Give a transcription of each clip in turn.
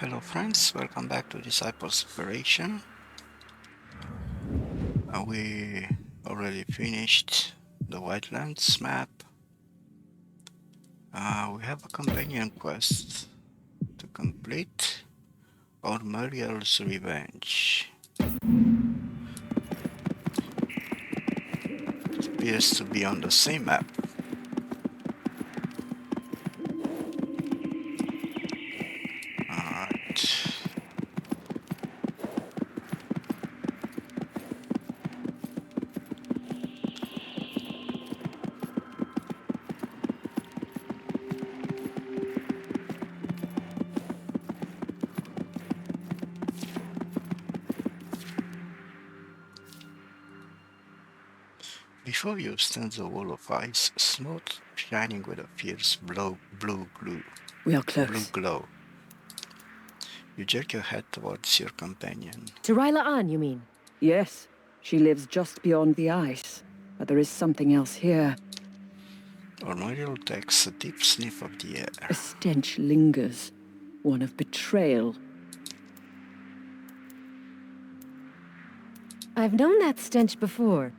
Hello friends, welcome back to Disciples Operation. We already finished the Whitelands map. We have a companion quest to complete. Ormeriel's Revenge. It appears to be on the same map. Alright. Before you stands a wall of ice, smooth, shining with a fierce blue glue. We are Blue close. glow. You jerk your head towards your companion. To Ryla, you mean? Yes, she lives just beyond the ice. But there is something else here. Ormeriel takes a deep sniff of the air. A stench lingers. One of betrayal. I've known that stench before.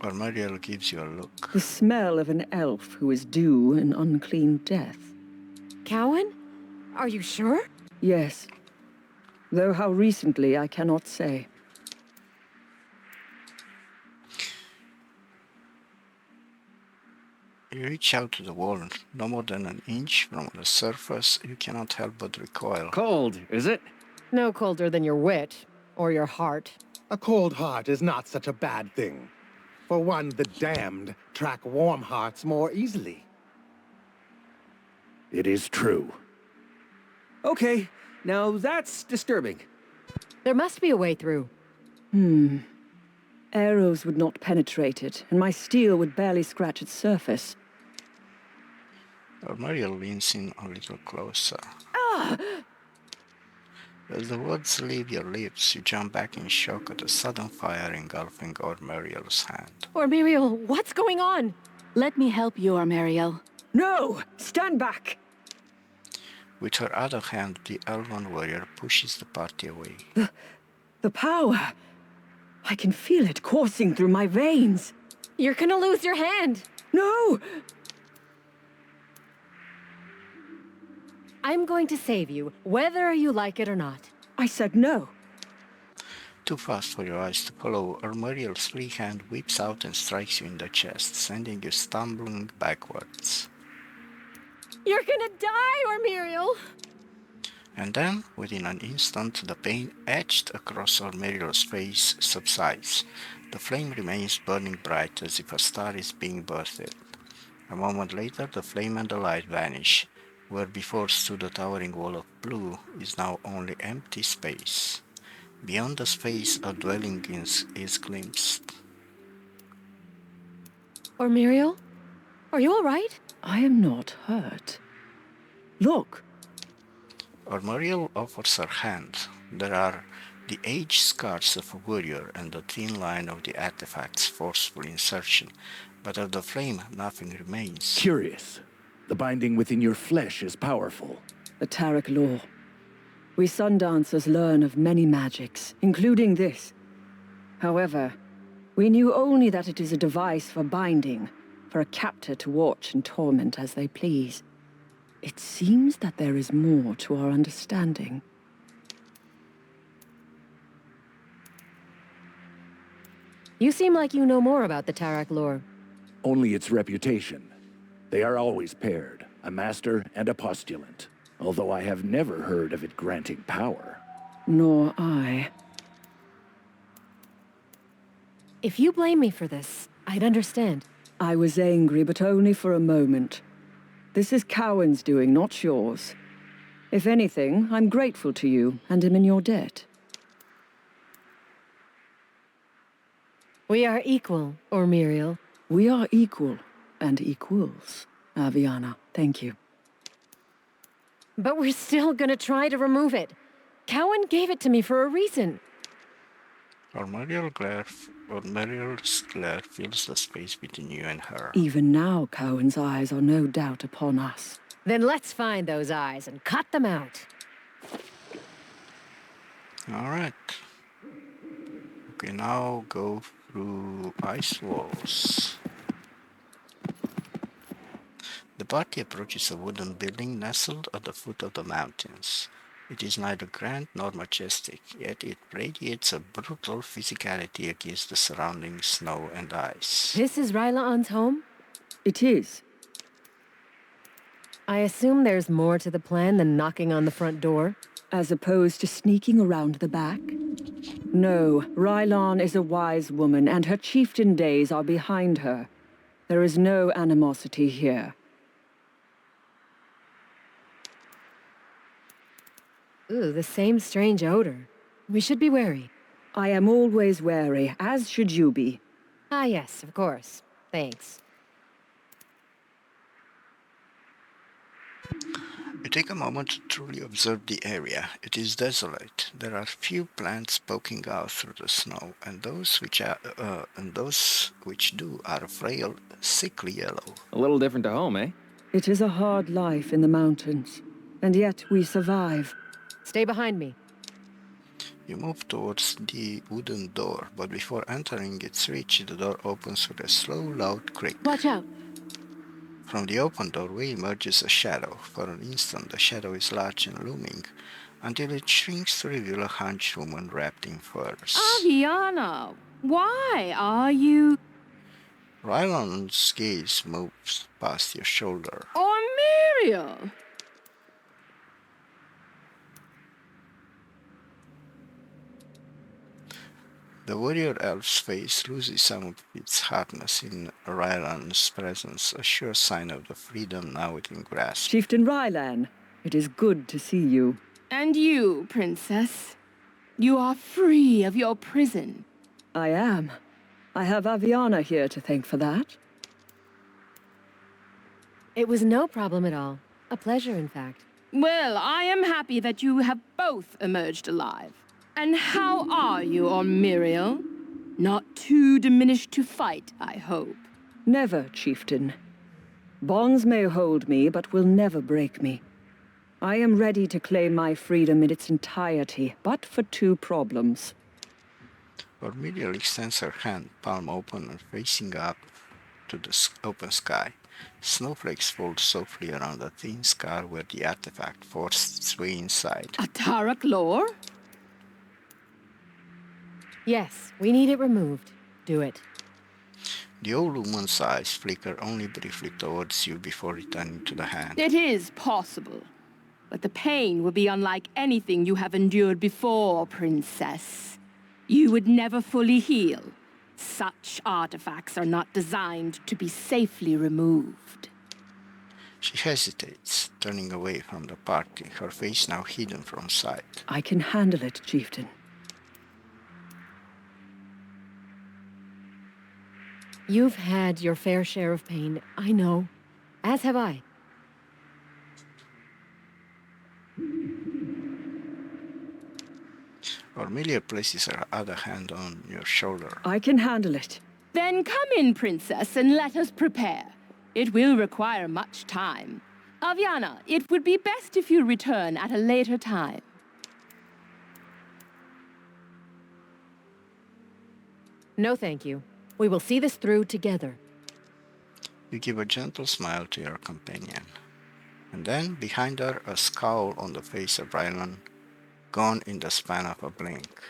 Ormeriel gives you a look. The smell of an elf who is due an unclean death. Cowan? Are you sure? Yes. Though how recently, I cannot say. You reach out to the wall, no more than an inch from the surface. You cannot help but recoil. Cold, is it? No colder than your wit. Or your heart. A cold heart is not such a bad thing. For one, the damned track warm hearts more easily. It is true. Okay, now that's disturbing. There must be a way through. Arrows would not penetrate it, and my steel would barely scratch its surface. Ormeriel leans in a little closer. As the words leave your lips, you jump back in shock at a sudden fire engulfing Ormeriel's hand. Ormeriel, what's going on? Let me help you, Ormeriel. No! Stand back! With her other hand, the elven warrior pushes the party away. The power! I can feel it coursing through my veins. You're gonna lose your hand. No! I'm going to save you, whether you like it or not. I said no. Too fast for your eyes to follow, Ormeriel's free hand whips out and strikes you in the chest, sending you stumbling backwards. You're gonna die, Ormeriel! And then, within an instant, the pain etched across Ormeriel's face subsides. The flame remains burning bright as if a star is being birthed. A moment later, the flame and the light vanish. Where before stood a towering wall of blue is now only empty space. Beyond the space, a dwelling is glimpsed. Ormeriel? Are you alright? I am not hurt. Look! Ormeriel offers her hand. There are the age scars of a warrior and the thin line of the artifact's forceful insertion, but of the flame nothing remains. Curious. The binding within your flesh is powerful. The Tarek law. We Sundancers learn of many magics, including this. However, we knew only that it is a device for binding, for a captor to watch and torment as they please. It seems that there is more to our understanding. You seem like you know more about the Tarak lore. Only its reputation. They are always paired, a master and a postulant, although I have never heard of it granting power. Nor I. If you blame me for this, I'd understand. I was angry, but only for a moment. This is Cowan's doing, not yours. If anything, I'm grateful to you, and am in your debt. We are equal, Ormeriel. We are equal, and equals. Aviana, thank you. But we're still gonna try to remove it. Cowan gave it to me for a reason. Ormeriel's glare fills the space between you and her. Even now, Cowan's eyes are no doubt upon us. Then let's find those eyes and cut them out. Alright. Okay, now go through ice walls. The party approaches a wooden building nestled at the foot of the mountains. It is neither grand nor majestic, yet it radiates a brutal physicality against the surrounding snow and ice. This is Rylaan's home? It is. I assume there's more to the plan than knocking on the front door? As opposed to sneaking around the back? No, Rylan is a wise woman, and her chieftain days are behind her. There is no animosity here. Ooh, the same strange odor. We should be wary. I am always wary, as should you be. Ah, yes, of course. Thanks. You take a moment to truly observe the area. It is desolate. There are few plants poking out through the snow, and those which do are frail, sickly yellow. A little different to home, eh? It is a hard life in the mountains, and yet we survive. Stay behind me. You move towards the wooden door, but before entering its reach, the door opens with a slow, loud creak. Watch out. From the open doorway emerges a shadow. For an instant, the shadow is large and looming, until it shrinks to reveal a hunched woman wrapped in furs. Aviana, why are you... Rylan's gaze moves past your shoulder. Ormeriel? The warrior elf's face loses some of its hardness in Rylan's presence, a sure sign of the freedom now within grasp. Chieftain Rylan, it is good to see you. And you, princess? You are free of your prison. I am. I have Aviana here to thank for that. It was no problem at all. A pleasure, in fact. Well, I am happy that you have both emerged alive. And how are you, Ormeriel? Not too diminished to fight, I hope. Never, Chieftain. Bonds may hold me, but will never break me. I am ready to claim my freedom in its entirety, but for two problems. Ormeriel extends her hand, palm open and facing up to the open sky. Snowflakes fall softly around a thin scar where the artifact forced its way inside. A Tarak lore? Yes, we need it removed. Do it. The old woman's eyes flicker only briefly towards you before returning to the hand. It is possible. But the pain will be unlike anything you have endured before, princess. You would never fully heal. Such artifacts are not designed to be safely removed. She hesitates, turning away from the party, her face now hidden from sight. I can handle it, Chieftain. You've had your fair share of pain, I know. As have I. Ormeriel places her other hand on your shoulder. I can handle it. Then come in, princess, and let us prepare. It will require much time. Aviana, it would be best if you return at a later time. No, thank you. We will see this through together. You give a gentle smile to your companion. And then, behind her, a scowl on the face of Rylan, gone in the span of a blink.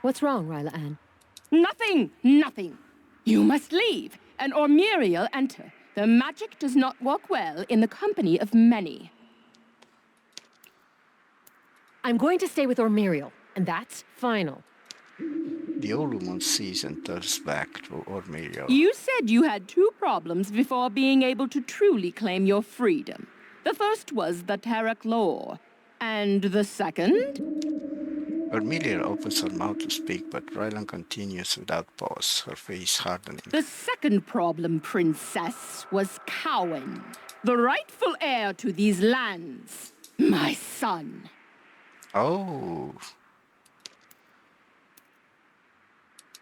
What's wrong, Rylaan? Nothing! Nothing! You must leave, and Ormeriel enter. The magic does not work well in the company of many. I'm going to stay with Ormeriel, and that's final. The old woman sees and turns back to Ormeriel. You said you had two problems before being able to truly claim your freedom. The first was the Tarak lore. And the second? Ormeriel opens her mouth to speak, but Rylan continues without pause, her face hardening. The second problem, princess, was Cowan, the rightful heir to these lands. My son. Oh,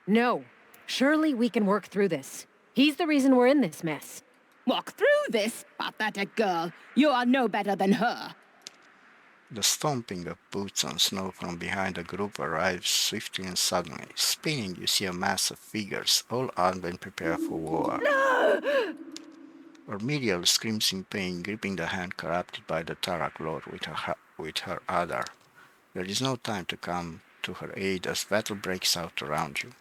No. Surely we can work through this. He's the reason we're in this mess. walk through this pathetic girl. You are no better than her. The stomping of boots on snow from behind the group arrives swiftly and suddenly. Spinning, you see a mass of figures, all armed and prepared for war. Ormeriel screams in pain, gripping the hand corrupted by the Tarak Lord with her other. There is no time to come to her aid as battle breaks out around you.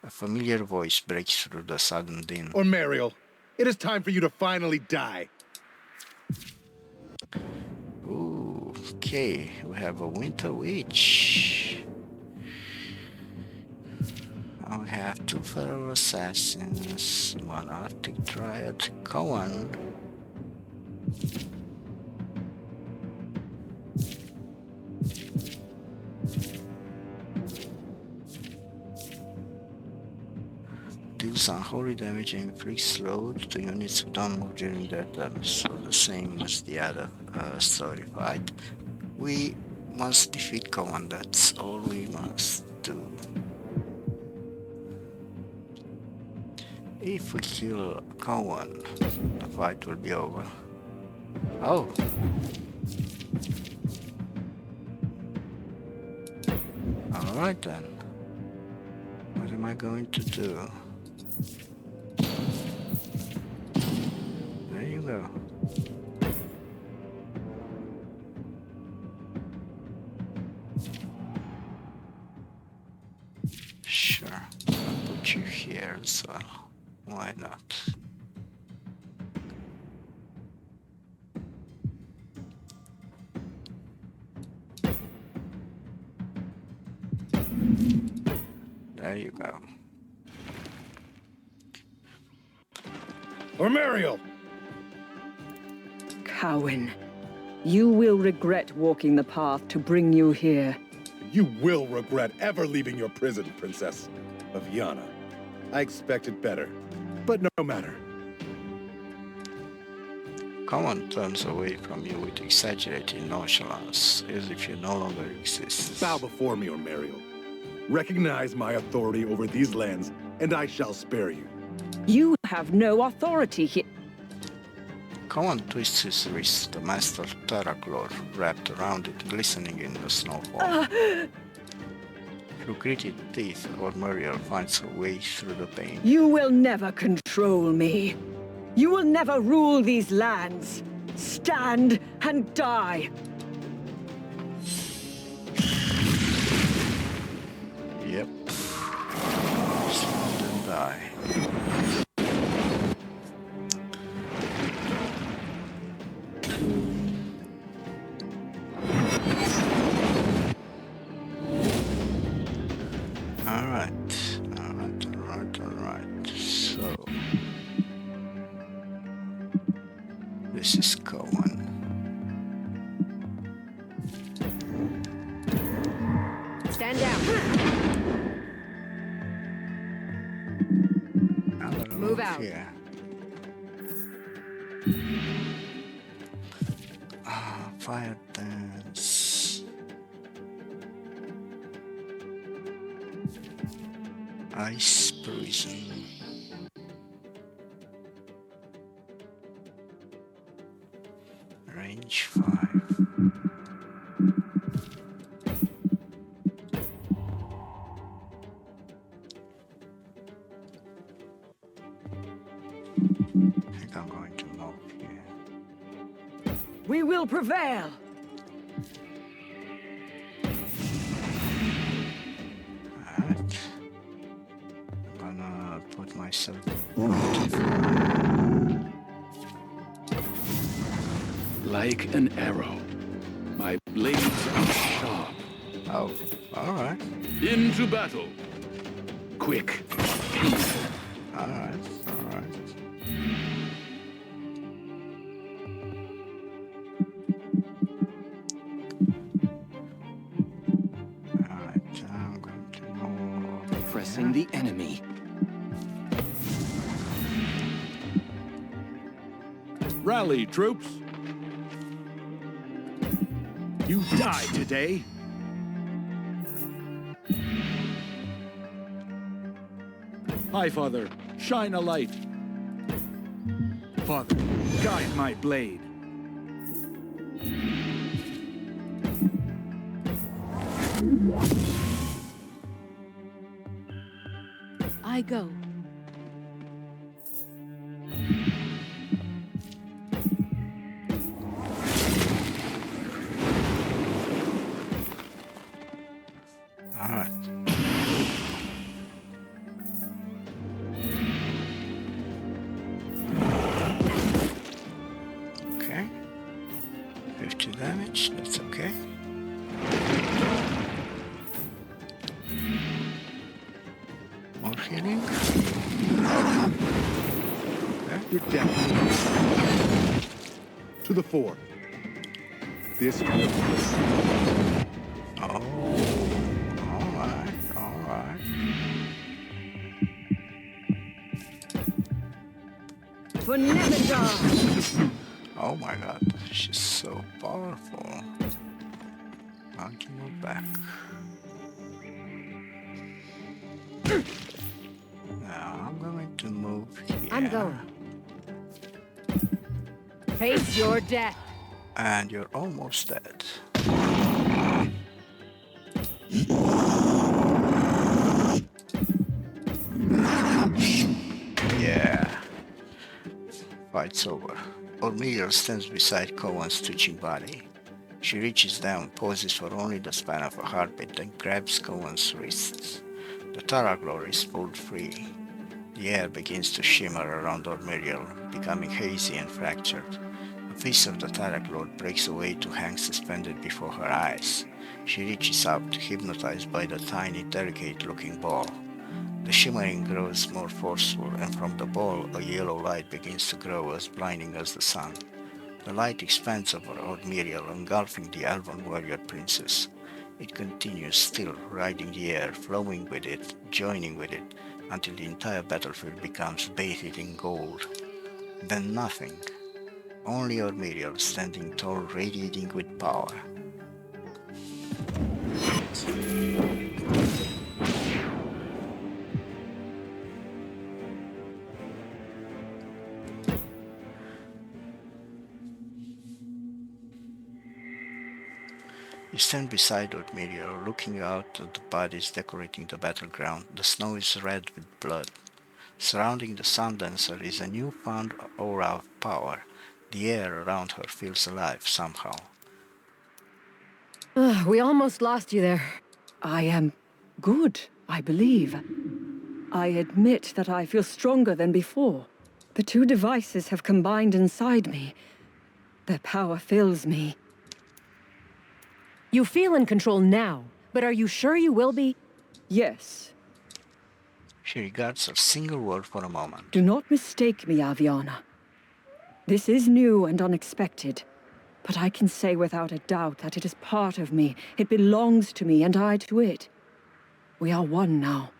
A familiar voice breaks through the sudden din. Ormeriel, it is time for you to finally die. Ooh, okay, we have a Winter Witch. Now we have 2 Feral Assassins, 1 Arctic Dryad, Cohen. Deals unholy damage and inflicts load to units who don't move during their turn, so the same as the other story fight. We must defeat Cohen, that's all we must do. If we kill Cohen, the fight will be over. Oh! Alright then. What am I going to do? There you go. Sure, I'll put you here as well. Why not? There you go. Ormeriel! Cowan, you will regret walking the path to bring you here. You will regret ever leaving your prison, Princess of Yana. I expected better, but no matter. Cohen turns away from you with exaggerated nonchalance, as if you no longer exist. Bow before me, Ormeriel. Recognize my authority over these lands, and I shall spare you. You have no authority here. Cohen twists his wrist, the master Taraklor wrapped around it, glistening in the snowfall. Through gritted teeth, Ormeriel finds her way through the pain. You will never control me. You will never rule these lands. Stand and die. Yep. Stand and die. Alright. So this is Cohen. Stand down. Move out. Here. Fire dance. Ice prison. Range 5. I think I'm going to move here. We will prevail. Alright. I'm gonna put myself. Like an arrow. My blades are sharp. Oh, alright. Into battle. Quick. Painful. Alright. Alright, I'm going to move. Pressing the enemy. Rally, troops. You die today. High Father, shine a light. Father, guide my blade. I go. Alright. Okay. 50 damage, that's okay. More healing. Okay. You're dead. To the fore. This worthless. Oh, alright, alright. For Nevendaar! Oh my god, she's so powerful. I can move back. Now I'm going to move here. I'm going. Face your death. And you're almost dead. Yeah. Fight's over. Ormeriel stands beside Cohen's twitching body. She reaches down, pauses for only the span of a heartbeat, then grabs Cohen's wrists. The Taraglor is pulled free. The air begins to shimmer around Ormeriel, becoming hazy and fractured. A piece of the Taraglor breaks away to hang suspended before her eyes. She reaches out, hypnotized by the tiny, delicate-looking ball. The shimmering grows more forceful, and from the ball a yellow light begins to grow as blinding as the sun. The light expands over Ormeriel, engulfing the elven warrior princess. It continues still, riding the air, flowing with it, joining with it, until the entire battlefield becomes bathed in gold. Then nothing. Only Ormeriel standing tall, radiating with power. You stand beside Ormeriel, looking out at the bodies decorating the battleground. The snow is red with blood. Surrounding the Sun Dancer is a newfound aura of power. The air around her feels alive somehow. We almost lost you there. I am good, I believe. I admit that I feel stronger than before. The two devices have combined inside me. Their power fills me. You feel in control now, but are you sure you will be? Yes. She regards her single word for a moment. Do not mistake me, Aviana. This is new and unexpected, but I can say without a doubt that it is part of me. It belongs to me, and I to it. We are one now.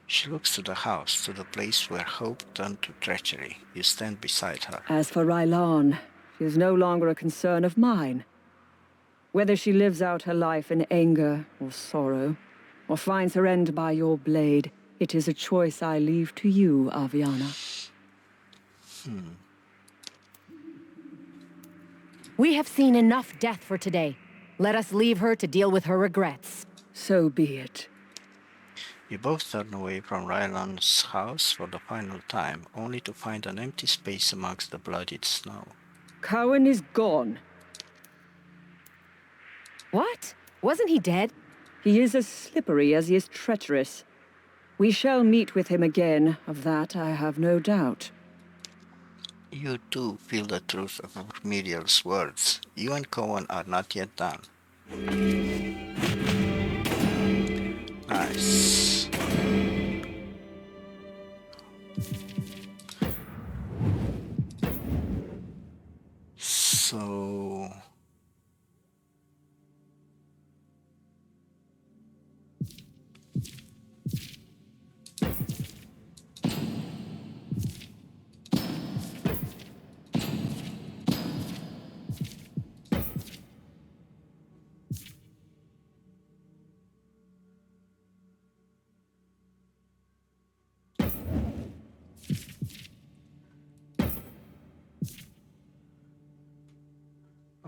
She looks to the house, to the place where hope turned to treachery. You stand beside her. As for Rylan, she is no longer a concern of mine. Whether she lives out her life in anger or sorrow, or finds her end by your blade, it is a choice I leave to you, Aviana. We have seen enough death for today. Let us leave her to deal with her regrets. So be it. You both turn away from Rylan's house for the final time, only to find an empty space amongst the bloodied snow. Cowan is gone. What? Wasn't he dead? He is as slippery as he is treacherous. We shall meet with him again, of that I have no doubt. You too feel the truth of Ormeriel's words. You and Cohen are not yet done. Nice. So...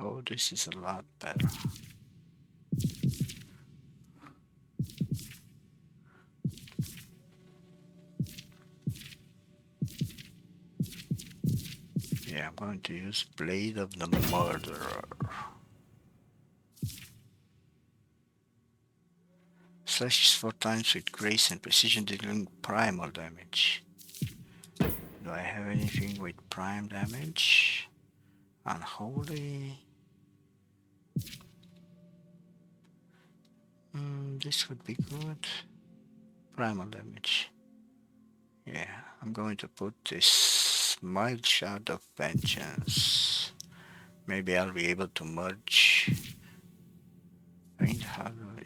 Oh, this is a lot better. Yeah, I'm going to use Blade of the Murderer. Slashes 4 times with grace and precision, dealing primal damage. Do I have anything with prime damage? Unholy. This would be good. Primal damage. Yeah, I'm going to put this mild shard of vengeance. Maybe I'll be able to merge.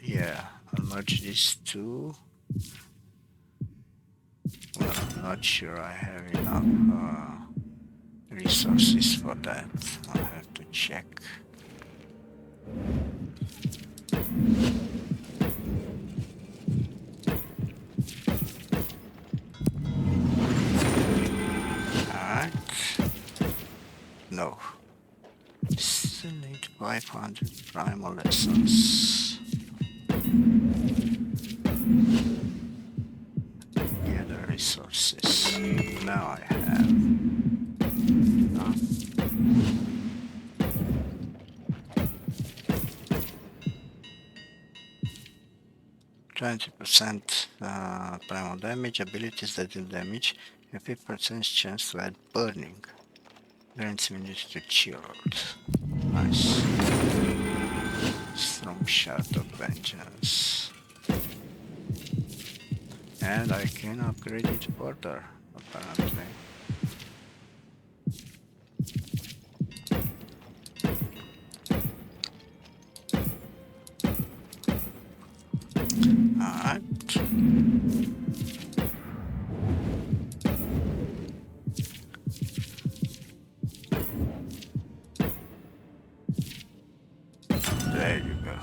Yeah, I'll merge these two. Well, I'm not sure I have enough resources for that. I'll have to check. Alright. No. Still need 500 primal essence. Gather resources. Now I have enough. 20% primal damage, abilities that deal damage, a 50% chance to add burning. Grants immunity to chilled. Nice. Strong shard of vengeance. And I can upgrade it further, apparently. Alright. There you go.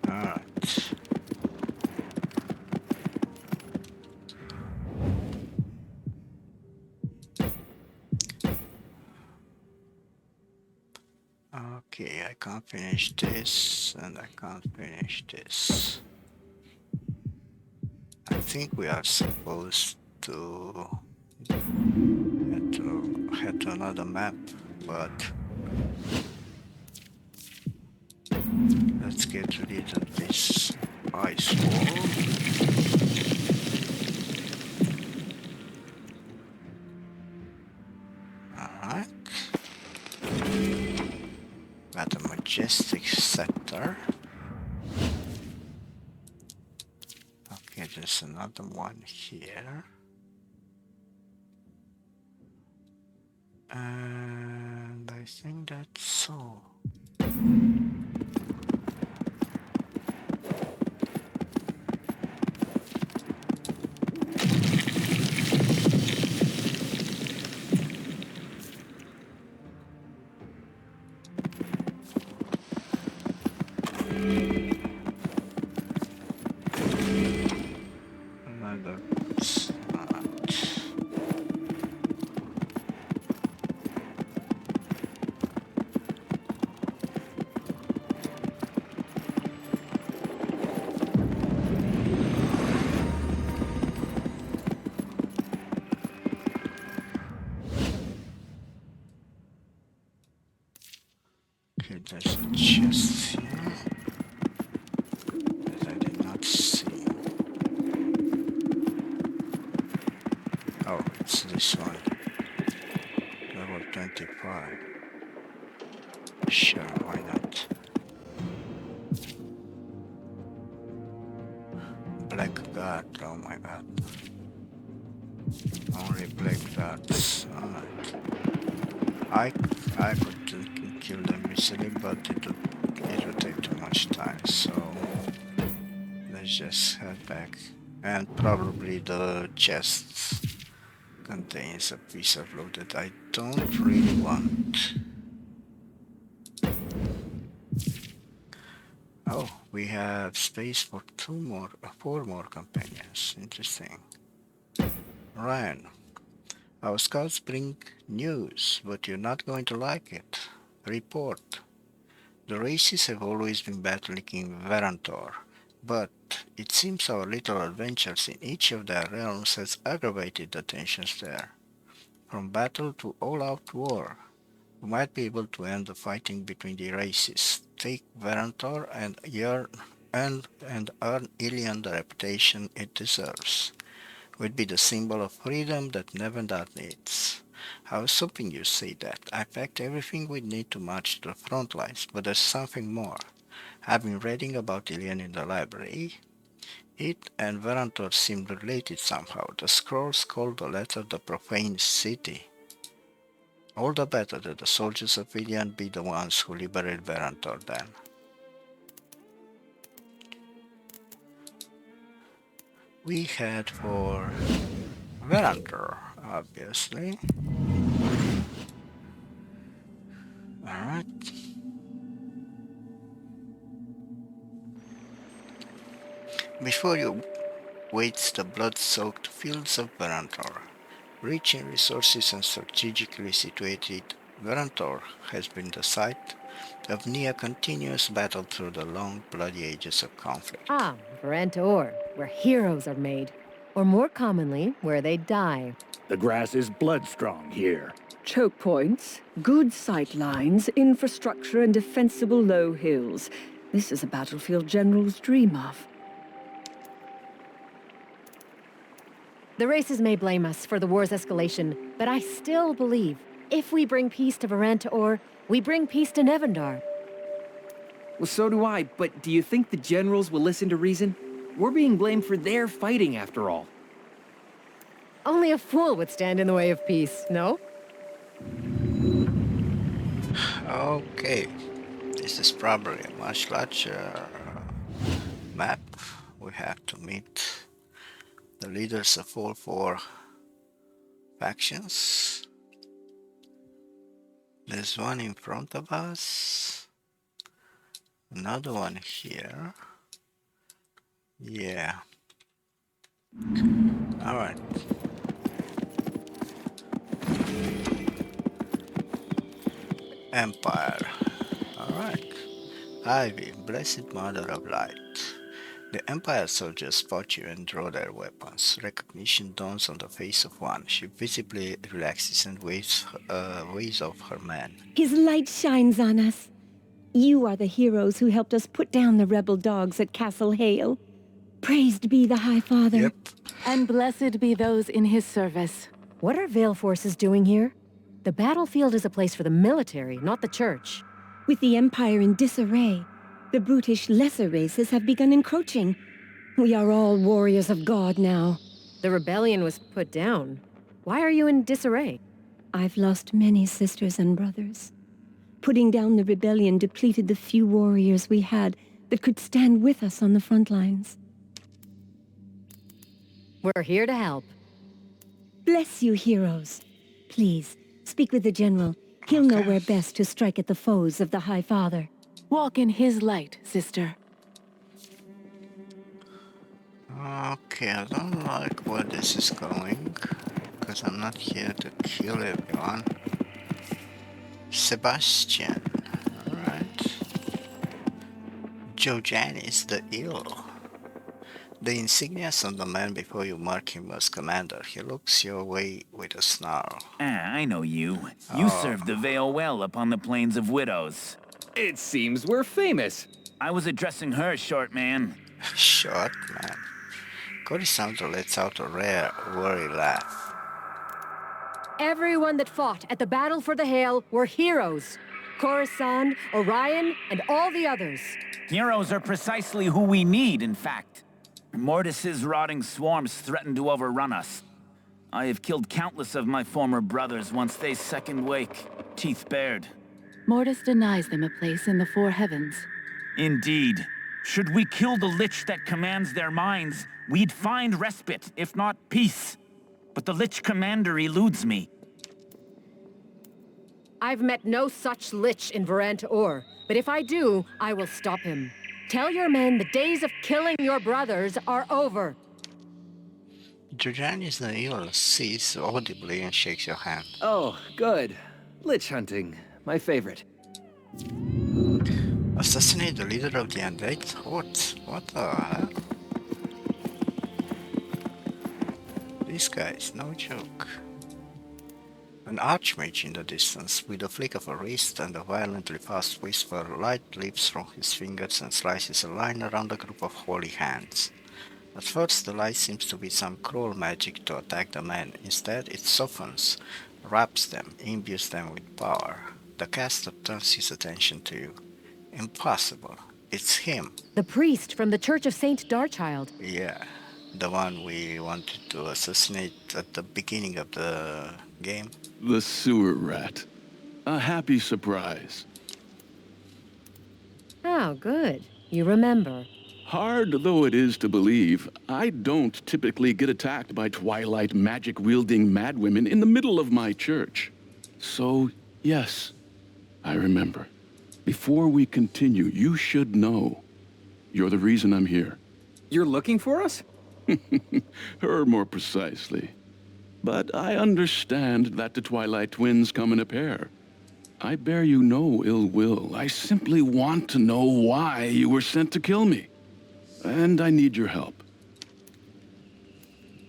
Alright. Okay, I can't finish this, and I can't finish this. I think we are supposed to head to another map, but let's get rid of this ice wall. Alright. Got a majestic scepter. Okay, there's another one here. And I think that's all. Another slot. Okay, there's a chest here that I did not see. Oh, it's this one. Level 25. Sure, why not? Black guard, oh my god. Only black guards. Alright. I could kill them easily, but it would take too much time, so let's just head back. And probably the chest contains a piece of loot that I don't really want. We have space for four more companions. Interesting. Ryan, our scouts bring news, but you're not going to like it. Report. The races have always been battling in Verantor, but it seems our little adventures in each of their realms has aggravated the tensions there. From battle to all-out war, we might be able to end the fighting between the races, take Verantor and earn Ilion the reputation it deserves. We'd be the symbol of freedom that Nevendaar needs. I was hoping you'd say that. I packed everything we need to march to the front lines, but there's something more. I've been reading about Ilion in the library. It and Verantor seemed related somehow. The scrolls called the letter the Profane City. All the better that the soldiers of Ilion be the ones who liberate Verantor then. We head for Verantor, obviously. Alright. Before you waits the blood-soaked fields of Verantor. Rich in resources and strategically situated, Verantor has been the site of near continuous battle through the long, bloody ages of conflict. Ah, Varantor, where heroes are made. Or more commonly, where they die. The grass is blood-strong here. Choke points, good sight lines, infrastructure, and defensible low hills. This is a battlefield generals dream of. The races may blame us for the war's escalation, but I still believe if we bring peace to Varantor, we bring peace to Nevendaar. Well, so do I, but do you think the generals will listen to reason? We're being blamed for their fighting, after all. Only a fool would stand in the way of peace, no? Okay, this is probably a much larger map. We have to meet the leaders of all four factions. There's one in front of us, another one here. Yeah. Alright. Empire. Alright. Ivy, blessed mother of light. The Empire soldiers spot you and draw their weapons. Recognition dawns on the face of one. She visibly relaxes and waves off her men. His light shines on us. You are the heroes who helped us put down the rebel dogs at Castle Hale. Praised be the High Father. Yep. And blessed be those in his service. What are Vale forces doing here? The battlefield is a place for the military, not the church. With the Empire in disarray, the brutish lesser races have begun encroaching. We are all warriors of God now. The rebellion was put down. Why are you in disarray? I've lost many sisters and brothers. Putting down the rebellion depleted the few warriors we had that could stand with us on the front lines. We're here to help. Bless you, heroes. Please, speak with the general. He'll know where best to strike at the foes of the High Father. Walk in his light, sister. Okay, I don't like where this is going, because I'm not here to kill everyone. Sebastian, alright. Jojanis the Ill. The insignias on the man before you mark him as commander. He looks your way with a snarl. Ah, I know you. You served the Vale well upon the Plains of Widows. It seems we're famous. I was addressing her, short man. Short man. Coruscant lets out a rare, worry laugh. Everyone that fought at the Battle for the Hale were heroes. Coruscant, Orion, and all the others. Heroes are precisely who we need, in fact. Mortis's rotting swarms threaten to overrun us. I have killed countless of my former brothers once they second wake, teeth bared. Mortis denies them a place in the four heavens. Indeed. Should we kill the Lich that commands their minds, we'd find respite, if not peace. But the Lich commander eludes me. I've met no such lich in Varantor, but if I do, I will stop him. Tell your men the days of killing your brothers are over. Julianis Nail sees audibly and shakes your hand. Oh, good. Lich hunting. My favorite. Assassinate the leader of the undead? What the hell? This guy is no joke. An archmage in the distance, with a flick of a wrist and a violently fast whisper, light leaps from his fingers and slices a line around a group of holy hands. At first the light seems to be some cruel magic to attack the men. Instead it softens, wraps them, imbues them with power. The caster turns his attention to you. Impossible. It's him. The priest from the Church of Saint Darchild. Yeah, the one we wanted to assassinate at the beginning of the game. The sewer rat. A happy surprise. Oh, good. You remember. Hard though it is to believe, I don't typically get attacked by Twilight magic-wielding madwomen in the middle of my church. So, yes, I remember. Before we continue, you should know. You're the reason I'm here. You're looking for us? Her more precisely. But I understand that the Twilight twins come in a pair. I bear you no ill will. I simply want to know why you were sent to kill me. And I need your help.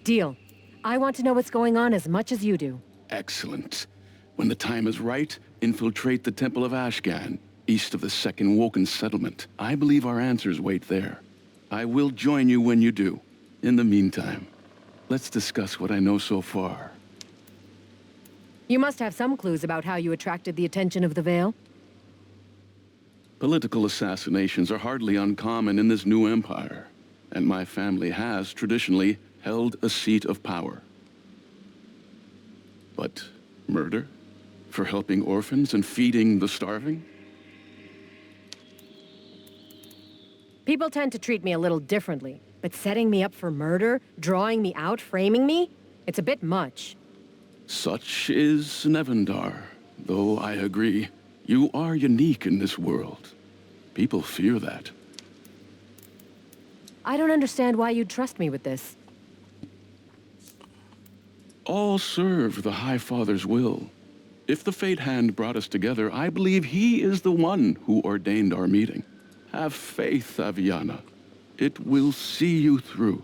Deal. I want to know what's going on as much as you do. Excellent. When the time is right, infiltrate the Temple of Ashgan, east of the Second Woken Settlement. I believe our answers wait there. I will join you when you do. In the meantime, let's discuss what I know so far. You must have some clues about how you attracted the attention of the Vale. Political assassinations are hardly uncommon in this new empire, and my family has traditionally held a seat of power. But murder? For helping orphans and feeding the starving? People tend to treat me a little differently, but setting me up for murder, drawing me out, framing me, it's a bit much. Such is Nevendaar, though I agree. You are unique in this world. People fear that. I don't understand why you'd trust me with this. All serve the High Father's will. If the Fate Hand brought us together, I believe he is the one who ordained our meeting. Have faith, Aviana. It will see you through.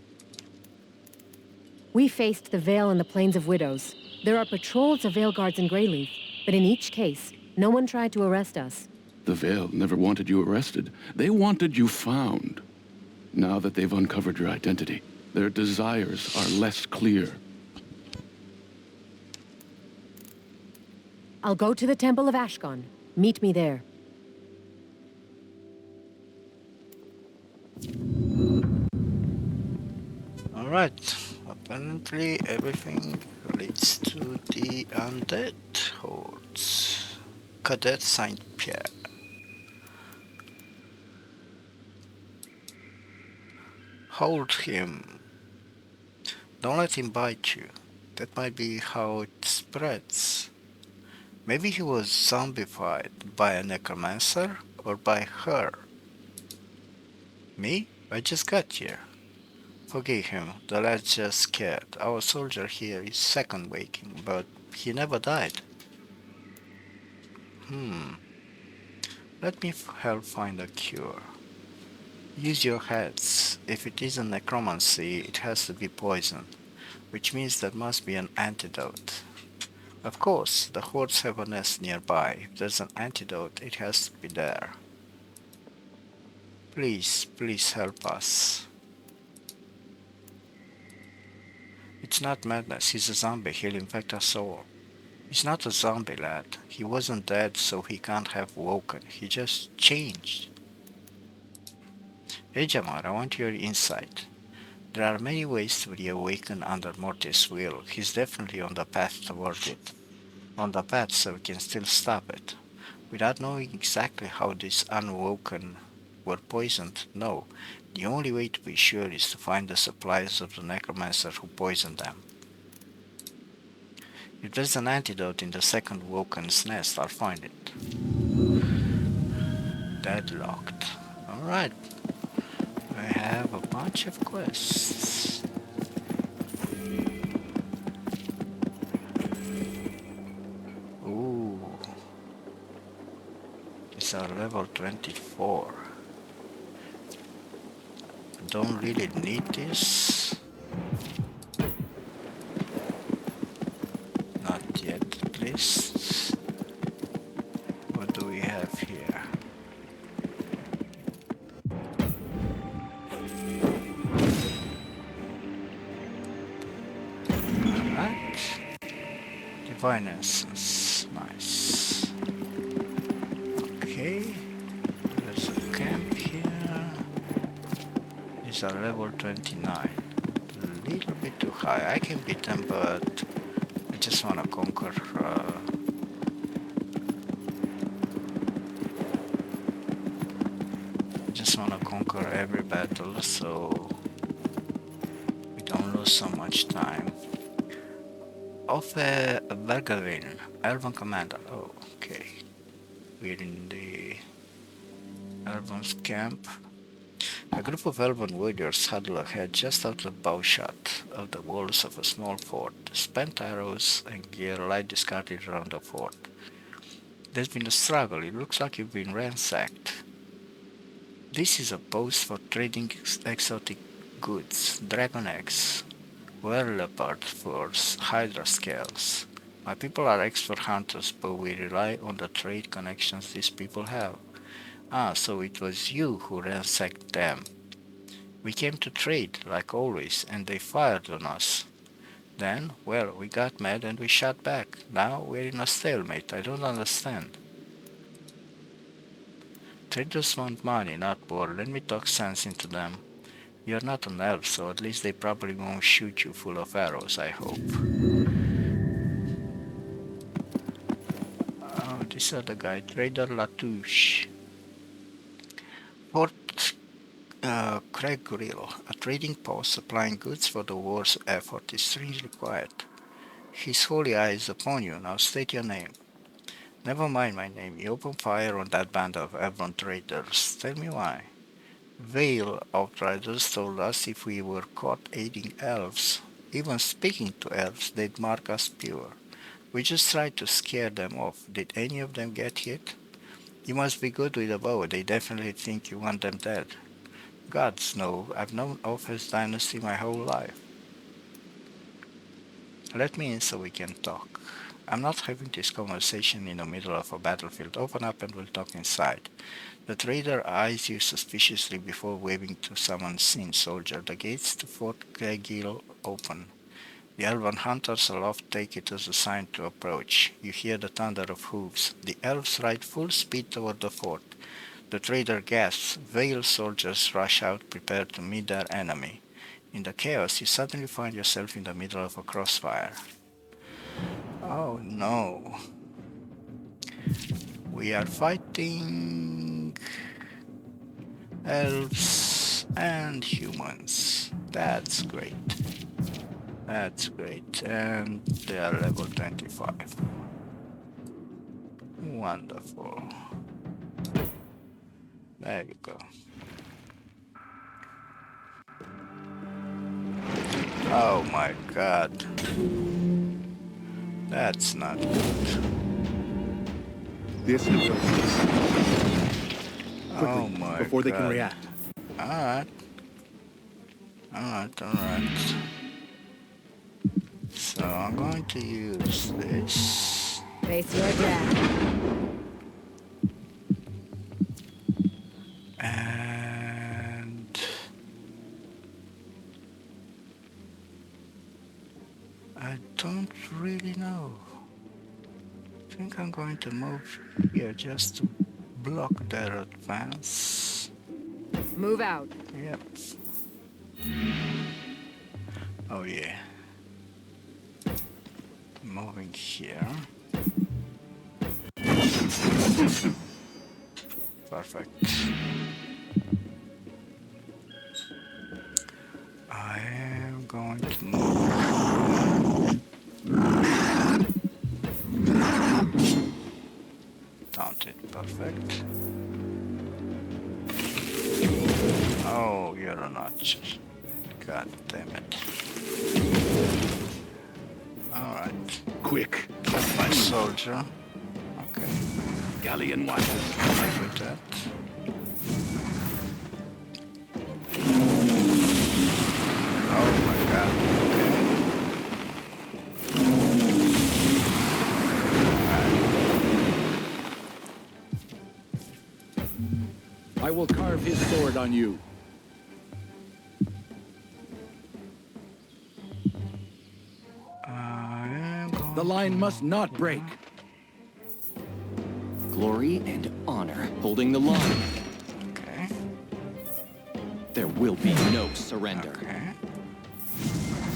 We faced the Vale in the Plains of Widows. There are patrols of Vale Guards in Greyleaf, but in each case, no one tried to arrest us. The Vale never wanted you arrested. They wanted you found. Now that they've uncovered your identity, their desires are less clear. I'll go to the Temple of Ashkan. Meet me there. Alright, apparently everything leads to the undead hordes. Cadet Saint Pierre. Hold him. Don't let him bite you. That might be how it spreads. Maybe he was zombified by a necromancer or by her. Me? I just got here. Forgive him, the lad's just scared. Our soldier here is second waking, but he never died. Let me help find a cure. Use your heads. If it isn't necromancy, it has to be poison, which means there must be an antidote. Of course, the hordes have a nest nearby. If there's an antidote, it has to be there. Please, please help us. It's not madness, he's a zombie, he'll infect us all. He's not a zombie, lad. He wasn't dead, so he can't have woken. He just changed. Hey Jamar, I want your insight. There are many ways to reawaken under Mortis' will. He's definitely on the path toward it. On the path so we can still stop it. Without knowing exactly how these unwoken were poisoned, no. The only way to be sure is to find the supplies of the necromancer who poisoned them. If there's an antidote in the second woken's nest, I'll find it. Deadlocked. Alright, I have a bunch of quests. Ooh, these are level 24. Don't really need this. Not yet, at least. What do we have here? Alright. Divine Essence. Nice. Okay. There's a camp here. These are level 29. A little bit too high. I can beat them, but I just want to conquer every battle, so we don't lose so much time. Offe Bergavin, Elven Commander. Oh, okay. We're in the Elven's camp. A group of Elven warriors huddle ahead just out of bowshot of the walls of a small fort. Spent arrows and gear lie discarded around the fort. There's been a struggle. It looks like you've been ransacked. This is a post for trading exotic goods, dragon eggs, leopard furs, hydra scales. My people are expert hunters, but we rely on the trade connections these people have. Ah, so it was you who ransacked them. We came to trade, like always, and they fired on us. Then, well, we got mad and we shot back. Now we're in a stalemate. I don't understand. Traders want money, not war. Let me talk sense into them. You're not an elf, so at least they probably won't shoot you full of arrows, I hope. Oh, this other guy, Trader Latouche. Fort Craigrill, a trading post supplying goods for the war's effort, is strangely quiet. His holy eye is upon you. Now state your name. Never mind my name. You open fire on that band of Elven traders. Tell me why. Vale outriders told us if we were caught aiding elves, even speaking to elves, they'd mark us pure. We just tried to scare them off. Did any of them get hit? You must be good with a bow. They definitely think you want them dead. Gods, no. I've known of his dynasty my whole life. Let me in so we can talk. I'm not having this conversation in the middle of a battlefield. Open up and we'll talk inside. The trader eyes you suspiciously before waving to some unseen soldier. The gates to Fort Craighill open. The elven hunters aloft take it as a sign to approach. You hear the thunder of hooves. The elves ride full speed toward the fort. The trader gasps. Veiled soldiers rush out prepared to meet their enemy. In the chaos, you suddenly find yourself in the middle of a crossfire. Oh no. We are fighting elves and humans. That's great. That's great. And they are level 25. Wonderful. There you go. Oh my god. That's not good. This is Oh my before god. they can react. Alright. Alright. So I'm going to use this. Face your death. And I don't really know. I think I'm going to move here just to block their advance. Move out. Yep. Oh yeah. Moving here. Perfect. I am going to move. Found it. Perfect. Oh, you're not. God damn it. Alright. Quick. That's my soldier. Okay. Galleon watches. With that. Oh my god. I will carve his sword on you. The line must not break. Glory and honor holding the line. Okay. There will be no surrender. Okay.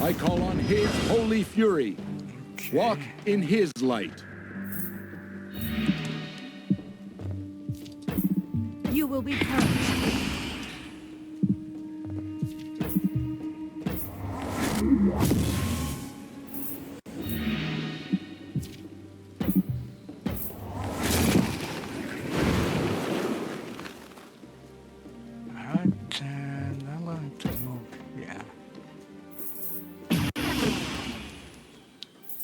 I call on his holy fury. Okay. Walk in his light. You will be purged. Alright, and I'm going to move. Yeah.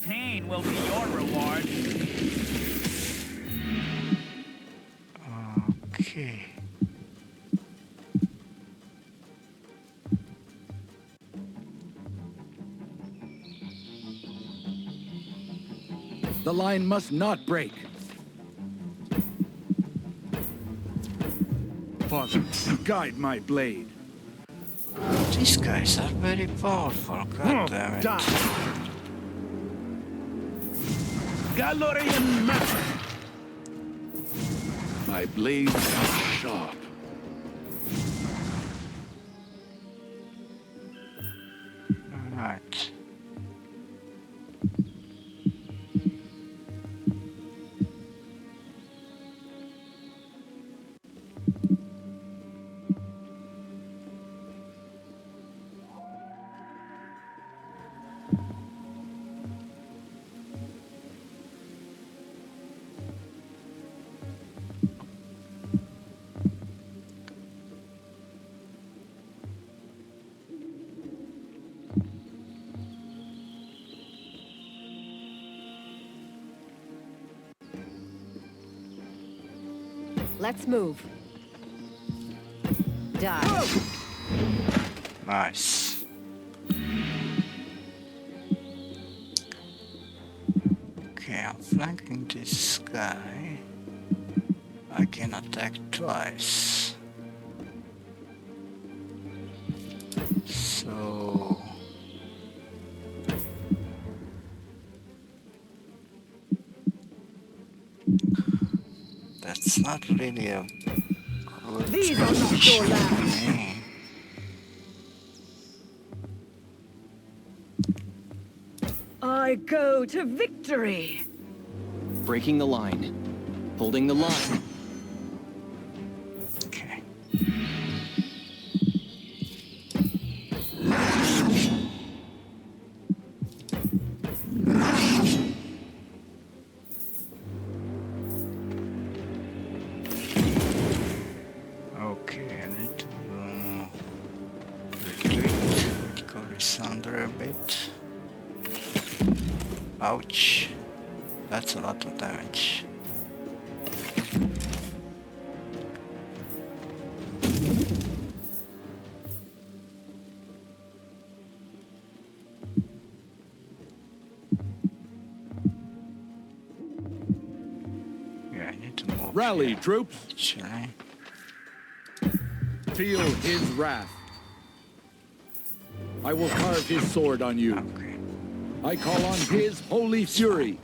Pain will be your reward. Okay. The line must not break. Father, guide my blade. These guys are very powerful, god damn it. Galorian master. My blades are sharp. Alright. Let's move. Die. Nice. Okay, I'm flanking this guy. I can attack twice. So... that's not really a good These are not position your lands. for me. I go to victory. Breaking the line. Holding the line. Okay. Okay, I need to retreat, go asunder a bit. Ouch. That's a lot of damage. Yeah, I need to move. Rally, here, troops. actually. Feel his wrath. I will carve his sword on you. Okay. I call on his holy fury.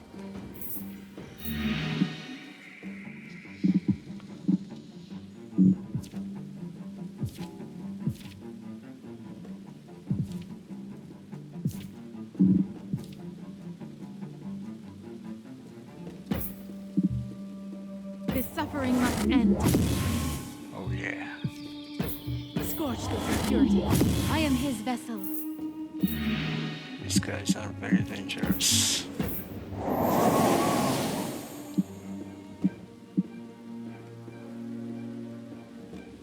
This suffering must end. Oh yeah. Scorch this impurity. I am his vessel. These guys are very dangerous. I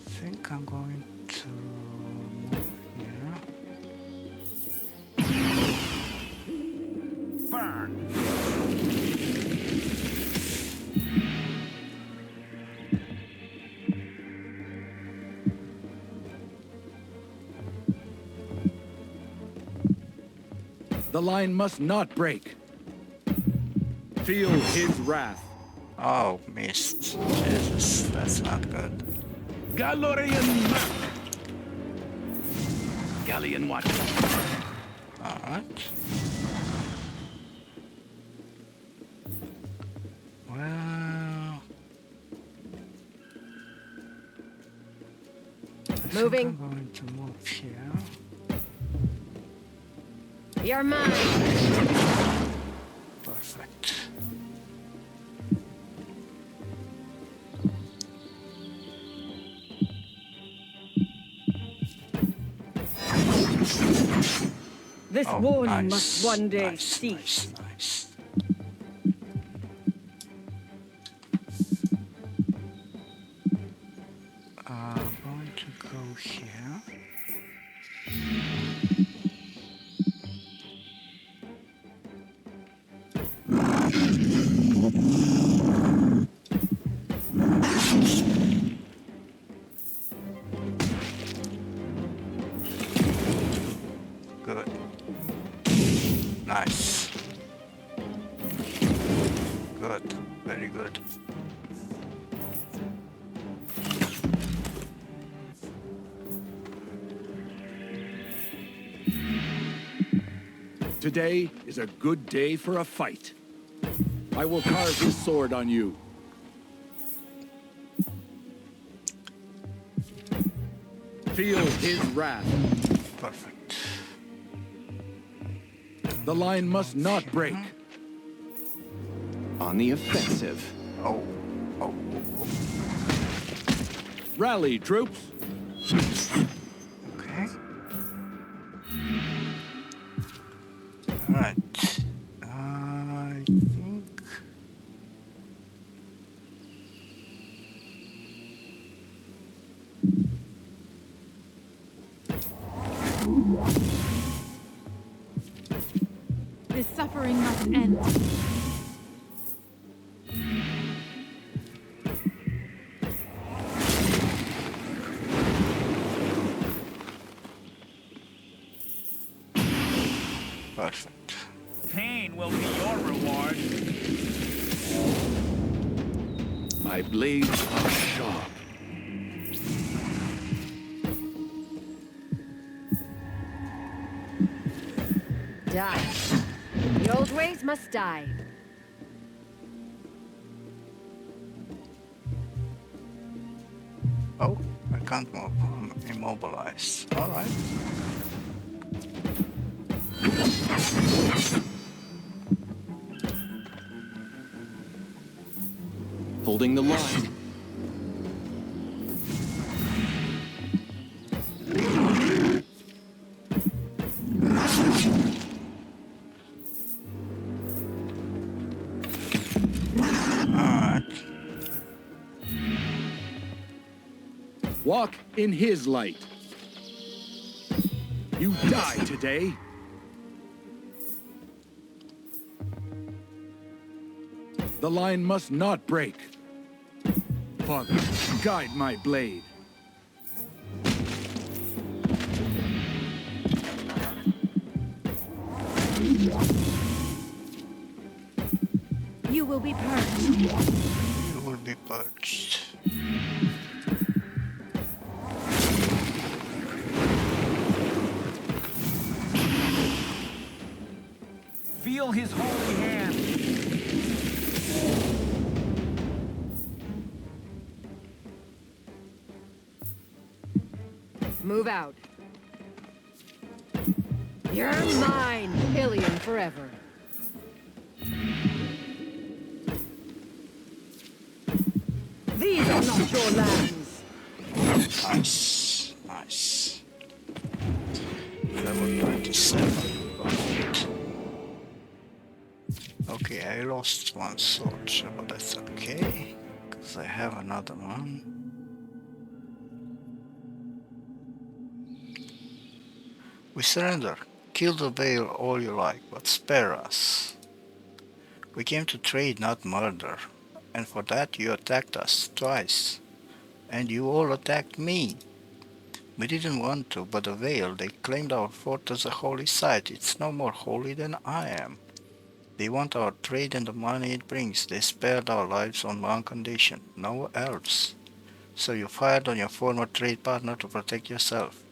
think I'm going to The line must not break. Feel his wrath. Oh, missed. Jesus, that's not good. Galorian Mac. Galleon watch. Alright. Well... Moving. I'm going to move here. You're mine. Perfect. This Oh, warning nice, must one day nice, cease. nice. Going to go here. Good. Nice. Good. Very good. Today is a good day for a fight. I will carve his sword on you. Feel his wrath. Perfect. The line must not break. On the offensive. Oh. Oh. Rally, troops. Okay. Alright. I think... This suffering must end. Perfect. Pain will be your reward. My blades are sharp. Die. The old ways must die. Oh, I can't move. I'm immobilized. Alright. Holding the line. Alright. Walk in his light. You die today. The line must not break. Father, guide my blade. You will be purged. You will be purged. Feel his holy hand. Move out. You're mine, Ilion forever. These are not your lands. Nice. Nice. Level 27. Perfect. Okay, I lost one soldier, but that's okay. Because I have another one. We surrender. Kill the Veil all you like, but spare us. We came to trade, not murder. And for that you attacked us twice. And you all attacked me. We didn't want to, but the Veil, they claimed our fort as a holy site. It's no more holy than I am. They want our trade and the money it brings. They spared our lives on one condition: no elves. So you fired on your former trade partner to protect yourself,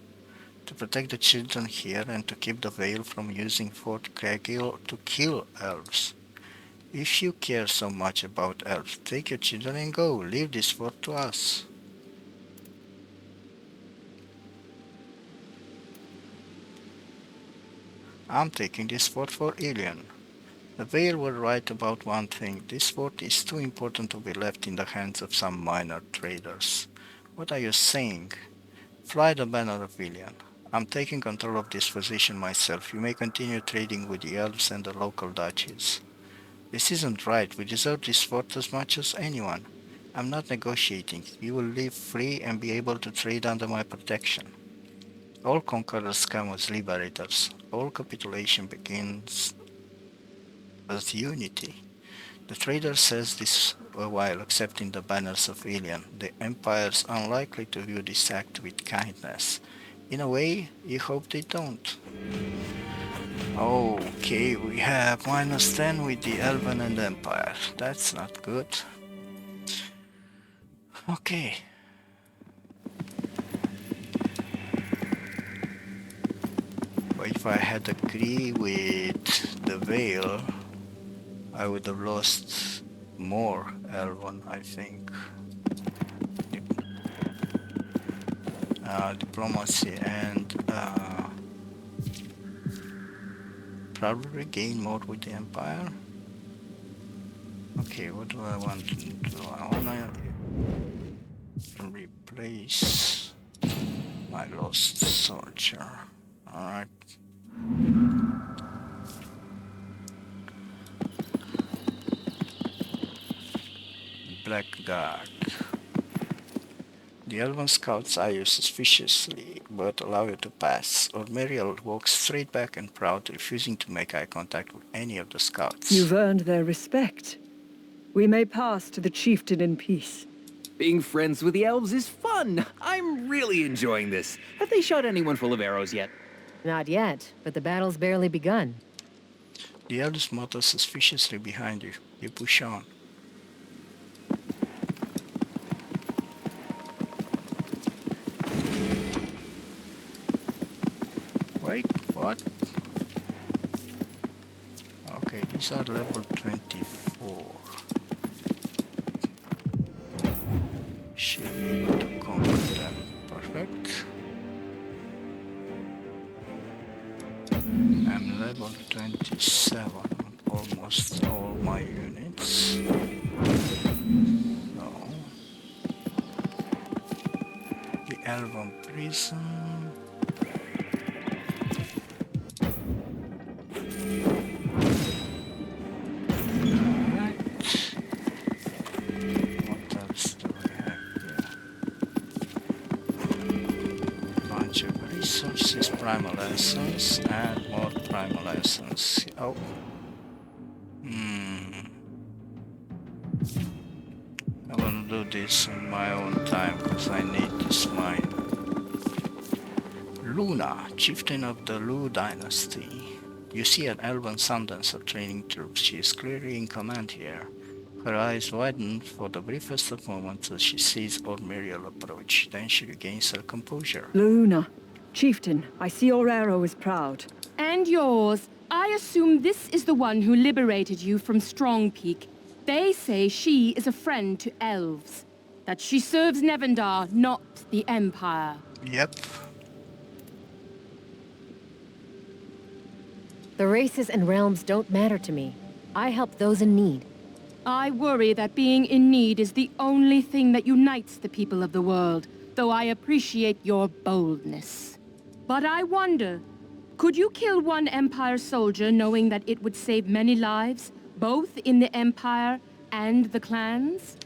to protect the children here, and to keep the Veil from using Fort Craggill to kill elves. If you care so much about elves, take your children and go. Leave this fort to us. I'm taking this fort for Ilion. The Veil were right about one thing. This fort is too important to be left in the hands of some minor traders. What are you saying? Fly the banner of Ilion. I'm taking control of this position myself. You may continue trading with the elves and the local duchies. This isn't right. We deserve this fort as much as anyone. I'm not negotiating. You will live free and be able to trade under my protection. All conquerors come as liberators. All capitulation begins as unity. The trader says this while accepting the banners of Ilion. The Empire's unlikely to view this act with kindness. In a way, you hope they don't. Okay, we have -10 with the Elven and Empire. That's not good. Okay. But if I had agreed with the Veil, I would have lost more Elven, I think. Diplomacy and probably gain more with the Empire. Okay, what do I want to do? I want to replace my lost soldier. Alright. Blackguard. The Elven scouts eye you suspiciously, but allow you to pass. Ormeriel walks straight back and proud, refusing to make eye contact with any of the scouts. You've earned their respect. We may pass to the chieftain in peace. Being friends with the elves is fun. I'm really enjoying this. Have they shot anyone full of arrows yet? Not yet, but the battle's barely begun. The elves mutter suspiciously behind you. You push on. Wait, what? Okay, these are level 24. Should be able to conquer them. Perfect. I'm level 27 on almost all my units. So, the Elven prison. Primal essence and more primal essence. Oh. I want to do this on my own time because I need this mine. Luna, chieftain of the Lu dynasty. You see an elven sun dancer training troops. She is clearly in command here. Her eyes widen for the briefest of moments as she sees Ormeriel approach. Then she regains her composure. Luna. Chieftain, I see your arrow is proud. And yours. I assume this is the one who liberated you from Strong Peak. They say she is a friend to elves. That she serves Nevendaar, not the Empire. Yep. The races and realms don't matter to me. I help those in need. I worry that being in need is the only thing that unites the people of the world, though I appreciate your boldness. But I wonder, could you kill one Empire soldier knowing that it would save many lives, both in the Empire and the clans?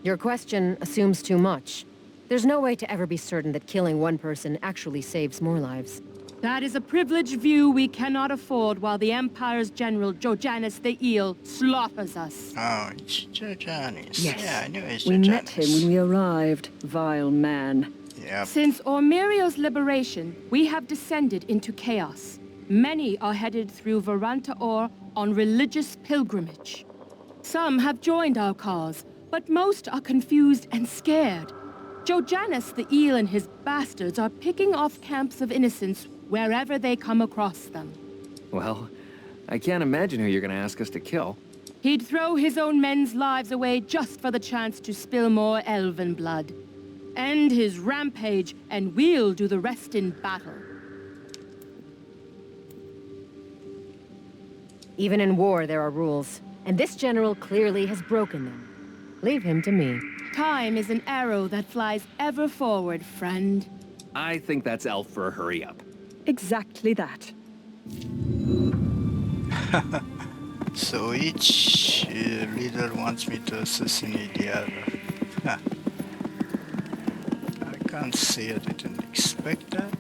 Your question assumes too much. There's no way to ever be certain that killing one person actually saves more lives. That is a privileged view we cannot afford while the Empire's General Jojanus the Eel slaughters us. Oh, it's Jojanus. Yes. Yeah, I knew it's We met him when Jojanus. we arrived, vile man. Yep. Since Ormeriel's liberation, we have descended into chaos. Many are headed through Varantaor on religious pilgrimage. Some have joined our cause, but most are confused and scared. Jojanus the Eel and his bastards are picking off camps of innocents wherever they come across them. Well, I can't imagine who you're gonna ask us to kill. He'd throw his own men's lives away just for the chance to spill more elven blood. End his rampage, and we'll do the rest in battle. Even in war, there are rules, and this general clearly has broken them. Leave him to me. Time is an arrow that flies ever forward, friend. I think that's Elf for a hurry up. Exactly that. So each leader wants me to assassinate the other. Huh. I can't say I didn't expect that.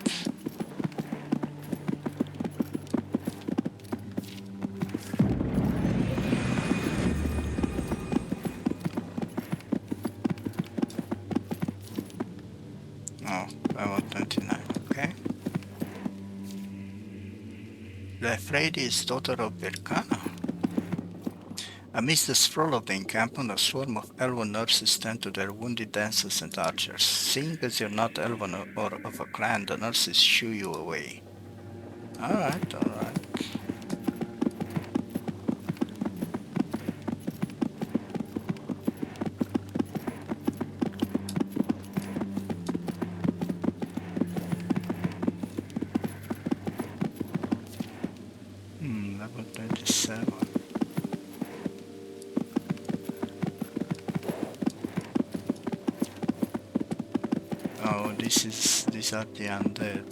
Oh, I want 29, okay. Liberate is daughter of Berkana. Amidst the sprawl of the encampment, a swarm of elven nurses tend to their wounded dancers and archers. Seeing as you're not elven or of a clan, the nurses shoo you away. Alright, alright. Level 27. Oh, these are the undead.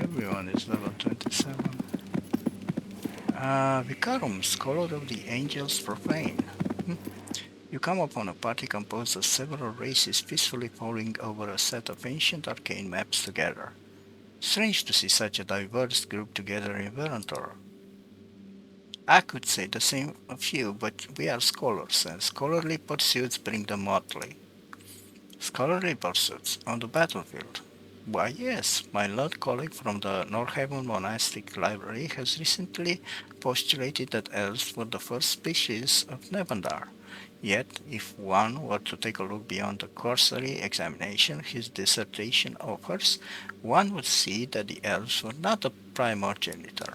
Everyone is level 27. Vicarum, Scholar of the Angels Profane. You come upon a party composed of several races peacefully poring over a set of ancient arcane maps together. Strange to see such a diverse group together in Verantor. I could say the same of you, but we are scholars, and scholarly pursuits bring the motley. Scholarly pursuits on the battlefield. Why yes, my learned colleague from the Norhaven Monastic Library has recently postulated that elves were the first species of Nevendaar. Yet, if one were to take a look beyond the cursory examination his dissertation offers, one would see that the elves were not a primogenitor.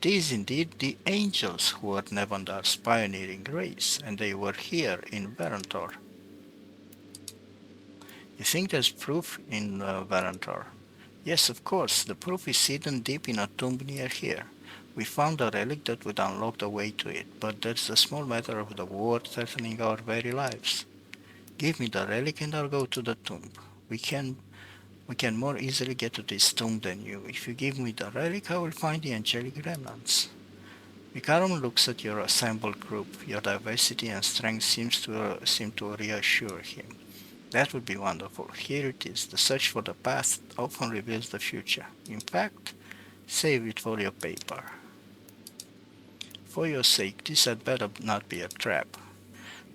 It is indeed the angels who were Nevendaar's pioneering race, and they were here in Verantor. You think there's proof in Varantor? Yes, of course, the proof is hidden deep in a tomb near here. We found a relic that would unlock the way to it, but that's a small matter of the war threatening our very lives. Give me the relic and I'll go to the tomb. We can more easily get to this tomb than you. If you give me the relic, I will find the angelic remnants. Vicarum looks at your assembled group. Your diversity and strength seem to reassure him. That would be wonderful. Here it is. The search for the past often reveals the future. In fact, save it for your paper. For your sake, this had better not be a trap.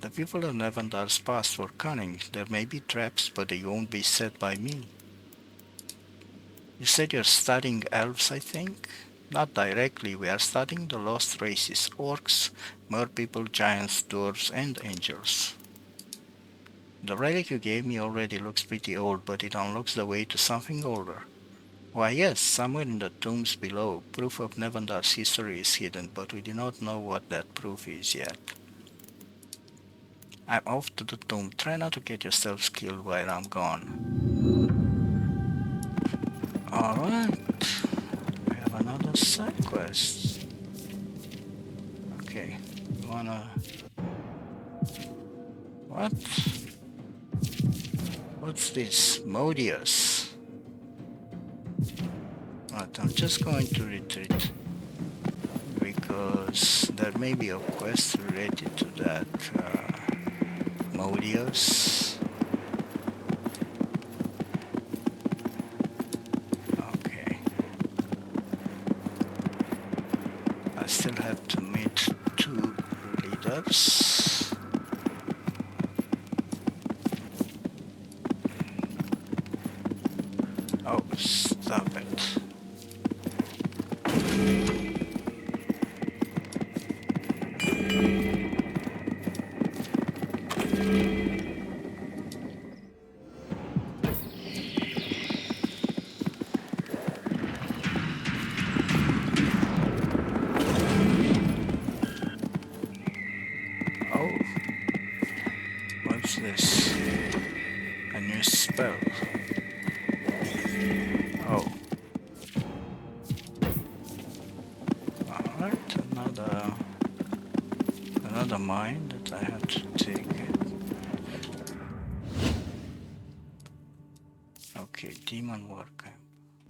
The people of Nevendaar's past were cunning. There may be traps, but they won't be set by me. You said you're studying elves, I think? Not directly. We are studying the lost races. Orcs, merpeople, giants, dwarves, and angels. The relic you gave me already looks pretty old, but it unlocks the way to something older. Why yes, somewhere in the tombs below, proof of Nevendaar's history is hidden, but we do not know what that proof is yet. I'm off to the tomb. Try not to get yourselves killed while I'm gone. Alright, we have another side quest. Okay, you wanna... What? What's this? Modius. But I'm just going to retreat because there may be a quest related to that Modius. Okay. I still have to meet 2 leaders. Oh, stop it. Oh, what's this? A new spell. Oh. Alright, another mine that I have to take. Okay, demon war camp.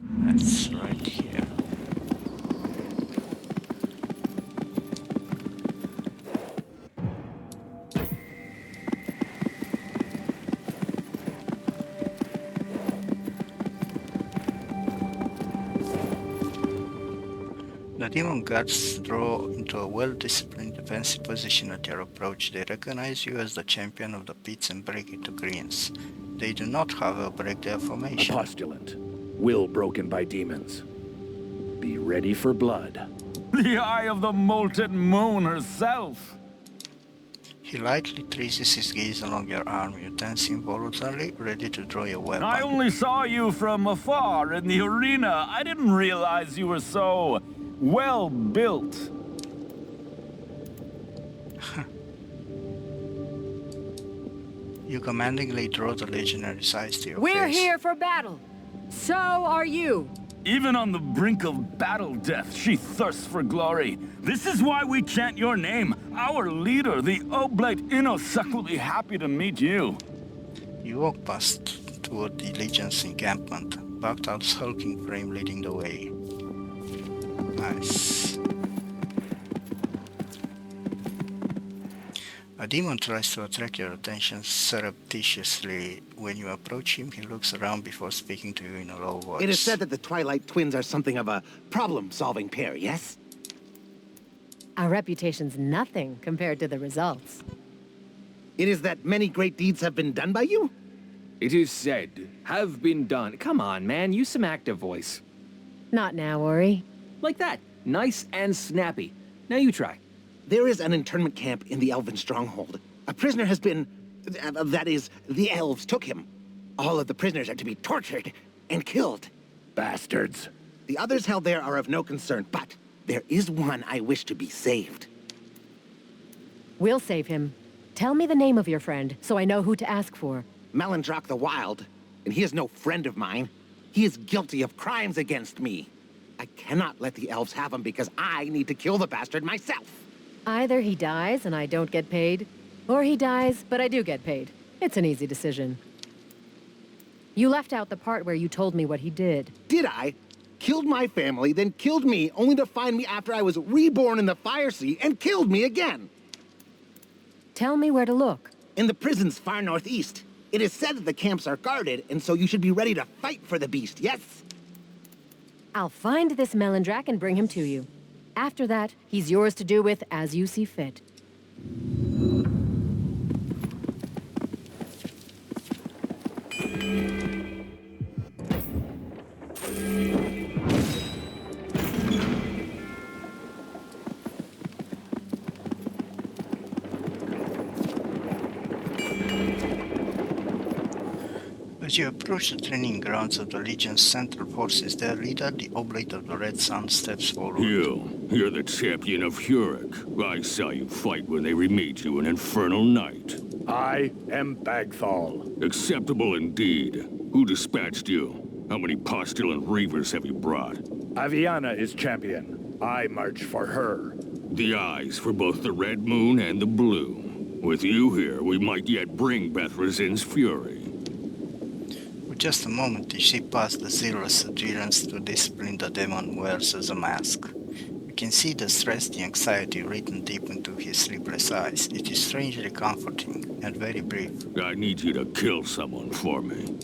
That's right here. The demon guards draw into a well-disciplined defensive position at your approach. They recognize you as the champion of the pits and break into greens. They do not, however, break their formation. A postulant. Will broken by demons. Be ready for blood. The eye of the molten moon herself! He lightly traces his gaze along your arm. You tense involuntarily, ready to draw your weapon. I only saw you from afar in the arena. I didn't realize you were so well built. You commandingly draw the legionary's eyes to your We're face. here for battle. So are you. Even on the brink of battle death, she thirsts for glory. This is why we chant your name. Our leader, the Oblate Innosuck, will be happy to meet you. You walk past toward the Legion's encampment, Baghdad's hulking frame leading the way. Nice. A demon tries to attract your attention surreptitiously. When you approach him, he looks around before speaking to you in a low voice. It is said that the Twilight Twins are something of a problem-solving pair, yes? Our reputation's nothing compared to the results. It is that many great deeds have been done by you? It is said, have been done. Come on, man, use some active voice. Not now, Ori. Like that. Nice and snappy. Now you try. There is an internment camp in the Elven stronghold. A prisoner has been... that is, the elves took him. All of the prisoners are to be tortured and killed. Bastards. The others held there are of no concern, but there is one I wish to be saved. We'll save him. Tell me the name of your friend, so I know who to ask for. Melandrak the Wild, and he is no friend of mine. He is guilty of crimes against me. I cannot let the elves have him because I need to kill the bastard myself. Either he dies and I don't get paid, or he dies, but I do get paid. It's an easy decision. You left out the part where you told me what he did. Did I? Killed my family, then killed me, only to find me after I was reborn in the Fire Sea and killed me again. Tell me where to look. In the prisons far northeast. It is said that the camps are guarded, and so you should be ready to fight for the beast, yes? I'll find this Melandrak and bring him to you. After that, he's yours to do with as you see fit. As you approach the training grounds of the Legion's central forces, their leader, the Oblate of the Red Sun, steps forward. You're the champion of Huruk. I saw you fight when they remade you an infernal knight. I am Bagthal. Acceptable indeed. Who dispatched you? How many postulant reavers have you brought? Aviana is champion. I march for her. The eyes for both the Red Moon and the Blue. With you here, we might yet bring Bethrazin's fury. For just a moment, you see past the zealous adherence to discipline the demon wears as a mask. You can see the stress, the anxiety written deep into his sleepless eyes. It is strangely comforting and very brief. I need you to kill someone for me.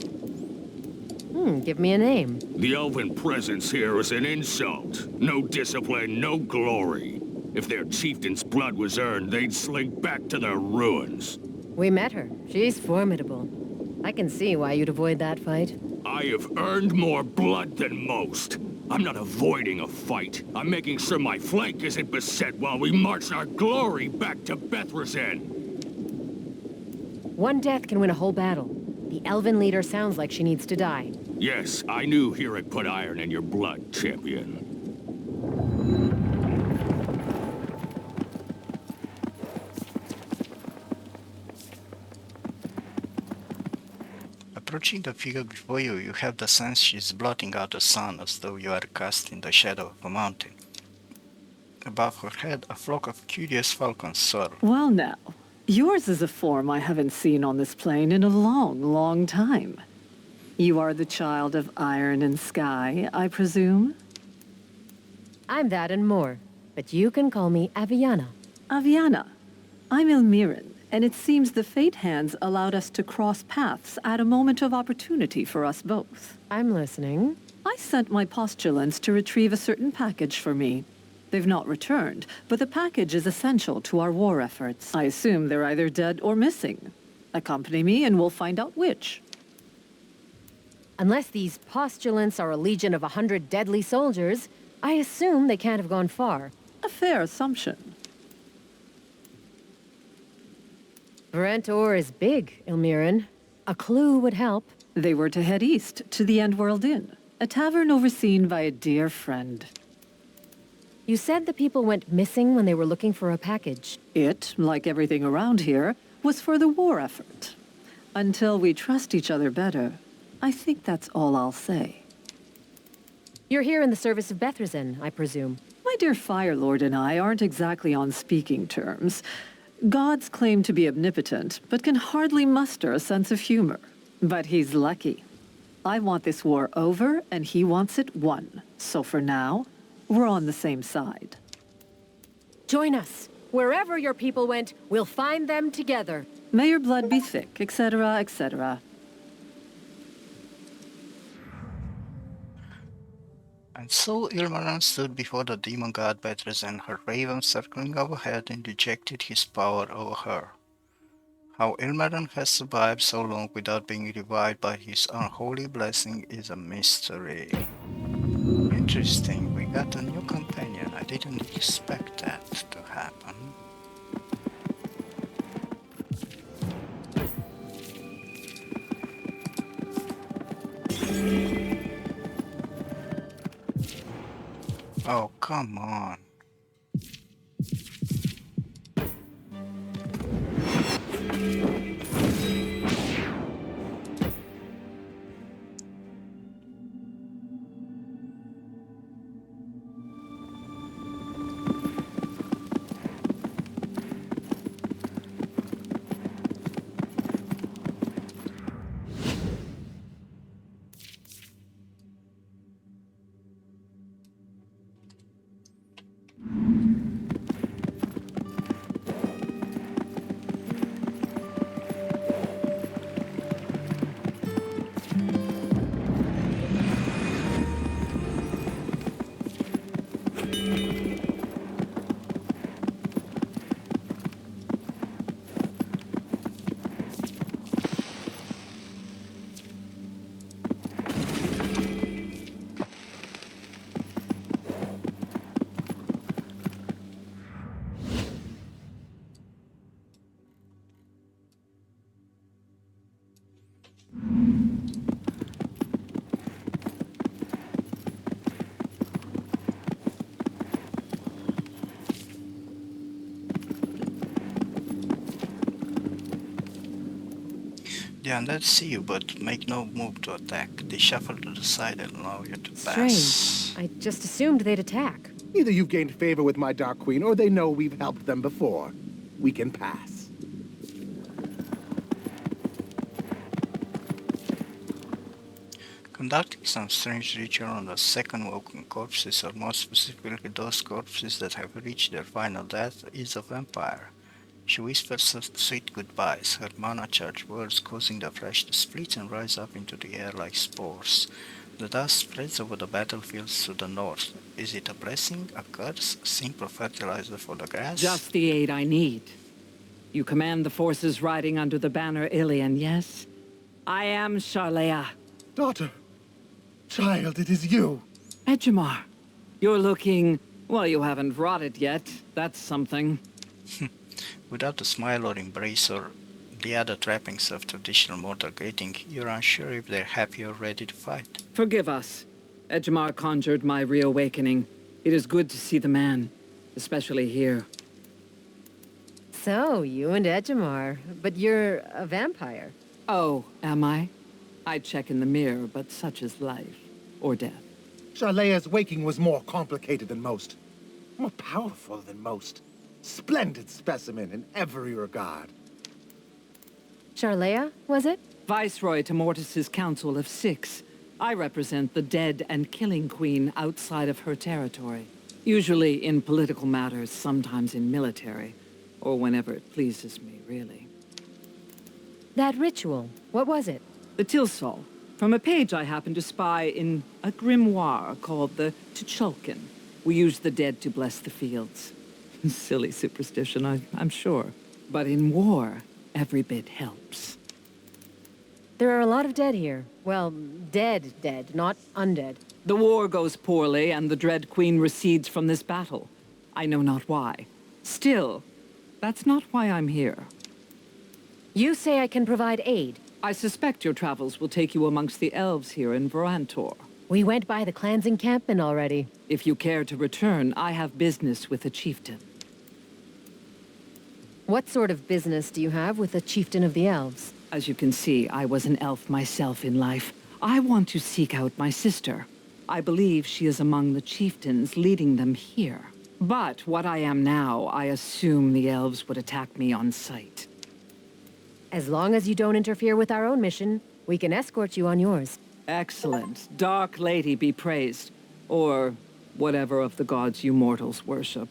Give me a name. The elven presence here is an insult. No discipline, no glory. If their chieftain's blood was earned, they'd slink back to their ruins. We met her. She's formidable. I can see why you'd avoid that fight. I have earned more blood than most. I'm not avoiding a fight. I'm making sure my flank isn't beset while we march our glory back to Bethrazin. One death can win a whole battle. The elven leader sounds like she needs to die. Yes, I knew Hyrek put iron in your blood, champion. Approaching the figure before you, you have the sense she's blotting out the sun as though you are cast in the shadow of a mountain. Above her head, a flock of curious falcons soar. Well now, yours is a form I haven't seen on this plane in a long, long time. You are the child of iron and sky, I presume? I'm that and more, but you can call me Aviana. Aviana. I'm Ilmirin, and it seems the Fate Hands allowed us to cross paths at a moment of opportunity for us both. I'm listening. I sent my postulants to retrieve a certain package for me. They've not returned, but the package is essential to our war efforts. I assume they're either dead or missing. Accompany me and we'll find out which. Unless these postulants are a legion of 100 deadly soldiers, I assume they can't have gone far. A fair assumption. Varentor is big, Ilmirin. A clue would help. They were to head east to the Endworld Inn, a tavern overseen by a dear friend. You said the people went missing when they were looking for a package. It, like everything around here, was for the war effort. Until we trust each other better, I think that's all I'll say. You're here in the service of Bethrazin, I presume. My dear Fire Lord and I aren't exactly on speaking terms. Gods claim to be omnipotent, but can hardly muster a sense of humor. But he's lucky. I want this war over, and he wants it won. So for now, we're on the same side. Join us. Wherever your people went, we'll find them together. May your blood be thick, etc., etc. And so Ilmarin stood before the demon god Bethrazin, her raven circling overhead, and rejected his power over her. How Ilmarin has survived so long without being revived by his unholy blessing is a mystery. Interesting, we got a new companion. I didn't expect that to happen. Oh, come on. Yeah, let's see you, but make no move to attack. They shuffle to the side and allow you to pass. Strange. I just assumed they'd attack. Either you've gained favor with my Dark Queen, or they know we've helped them before. We can pass. Conducting some strange ritual on the second woken corpses, or more specifically those corpses that have reached their final death, is a vampire. She whispers sweet goodbyes, her mana-charged words causing the flesh to split and rise up into the air like spores. The dust spreads over the battlefields to the north. Is it a blessing, a curse, a simple fertilizer for the grass? Just the aid I need. You command the forces riding under the banner Ilian, yes? I am Charlea. Daughter, child, it is you. Edgemar, you're looking... well, you haven't rotted yet. That's something. Without the smile or embrace or the other trappings of traditional mortal greeting, you're unsure if they're happy or ready to fight. Forgive us. Edgemar conjured my reawakening. It is good to see the man, especially here. So, you and Edgemar, but you're a vampire. Oh, am I? I check in the mirror, but such is life. Or death. Charlea's waking was more complicated than most. More powerful than most. Splendid specimen in every regard. Charlea, was it? Viceroy to Mortis's Council of Six. I represent the dead and killing queen outside of her territory. Usually in political matters, sometimes in military. Or whenever it pleases me, really. That ritual, what was it? The Tilsol. From a page I happened to spy in a grimoire called the Tuchulkin. We use the dead to bless the fields. Silly superstition, I'm sure. But in war, every bit helps. There are a lot of dead here. Well, dead, not undead. The war goes poorly, and the Dread Queen recedes from this battle. I know not why. Still, that's not why I'm here. You say I can provide aid? I suspect your travels will take you amongst the elves here in Vorantor. We went by the clans encampment already. If you care to return, I have business with a chieftain. What sort of business do you have with the chieftain of the elves? As you can see, I was an elf myself in life. I want to seek out my sister. I believe she is among the chieftains leading them here. But what I am now, I assume the elves would attack me on sight. As long as you don't interfere with our own mission, we can escort you on yours. Excellent. Dark Lady be praised. Or whatever of the gods you mortals worship.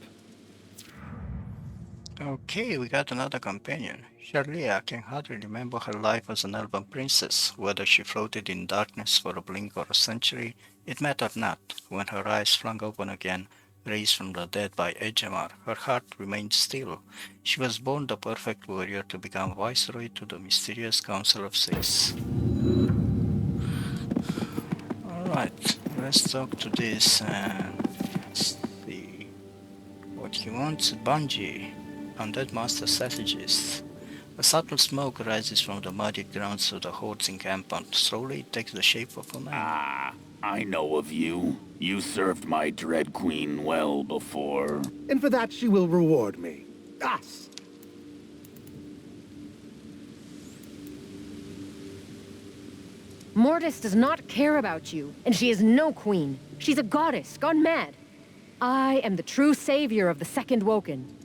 Okay, we got another companion. Charlea can hardly remember her life as an elven princess. Whether she floated in darkness for a blink or a century, it mattered not. When her eyes flung open again, raised from the dead by Edgemar, her heart remained still. She was born the perfect warrior to become viceroy to the mysterious Council of Six. Alright, let's talk to this and let's see what he wants. Bungie, undead master strategist. A subtle smoke rises from the muddy grounds of the Horde's encampment. Slowly it takes the shape of a man. Ah, I know of you. You served my Dread Queen well before. And for that she will reward me. Us! Mortis does not care about you, and she is no queen. She's a goddess, gone mad. I am the true savior of the Second Woken.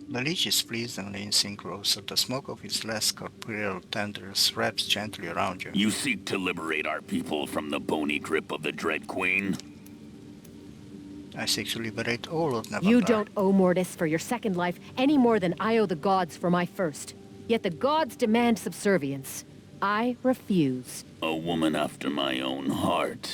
The Lich is pleased and leans in closer. The smoke of his less corporeal tendrils wraps gently around you. You seek to liberate our people from the bony grip of the Dread Queen? I seek to liberate all of Nevendaar. You don't owe Mortis for your second life any more than I owe the gods for my first. Yet the gods demand subservience. I refuse. A woman after my own heart.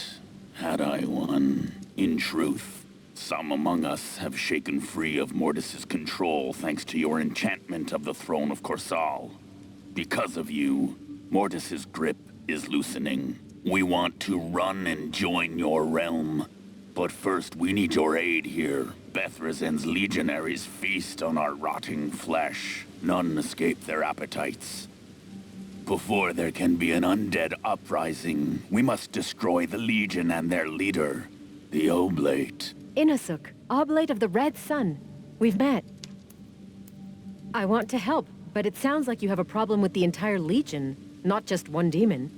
Had I one. In truth, some among us have shaken free of Mortis's control thanks to your enchantment of the throne of Corsal. Because of you, Mortis's grip is loosening. We want to run and join your realm. But first, we need your aid here. Bethrazen's legionaries feast on our rotting flesh. None escape their appetites. Before there can be an undead uprising, we must destroy the Legion and their leader, the Oblate. Inasuk, Oblate of the Red Sun. We've met. I want to help, but it sounds like you have a problem with the entire Legion, not just one demon.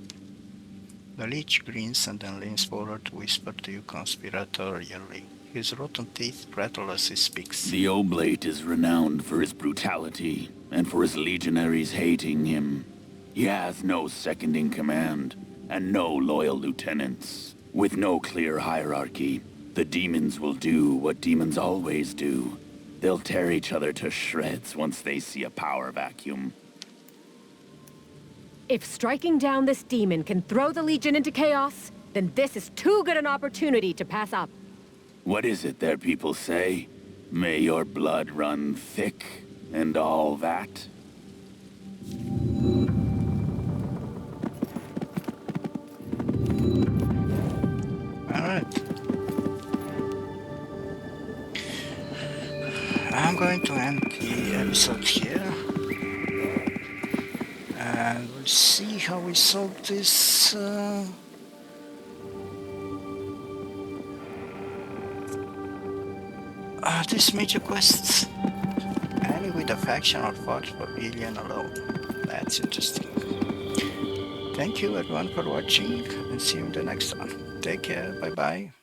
The Lich grins and then leans forward to whisper to you conspiratorially. His rotten teeth rattle as he speaks. The Oblate is renowned for his brutality, and for his legionaries hating him. He has no second in command, and no loyal lieutenants. With no clear hierarchy, the demons will do what demons always do. They'll tear each other to shreds once they see a power vacuum. If striking down this demon can throw the Legion into chaos, then this is too good an opportunity to pass up. What is it their people say? May your blood run thick and all that? Alright. I'm going to end the episode here. And we'll see how we solve this these major quests. Any with a faction or fought for alien alone. That's interesting. Thank you everyone for watching and see you in the next one. Take care, bye bye.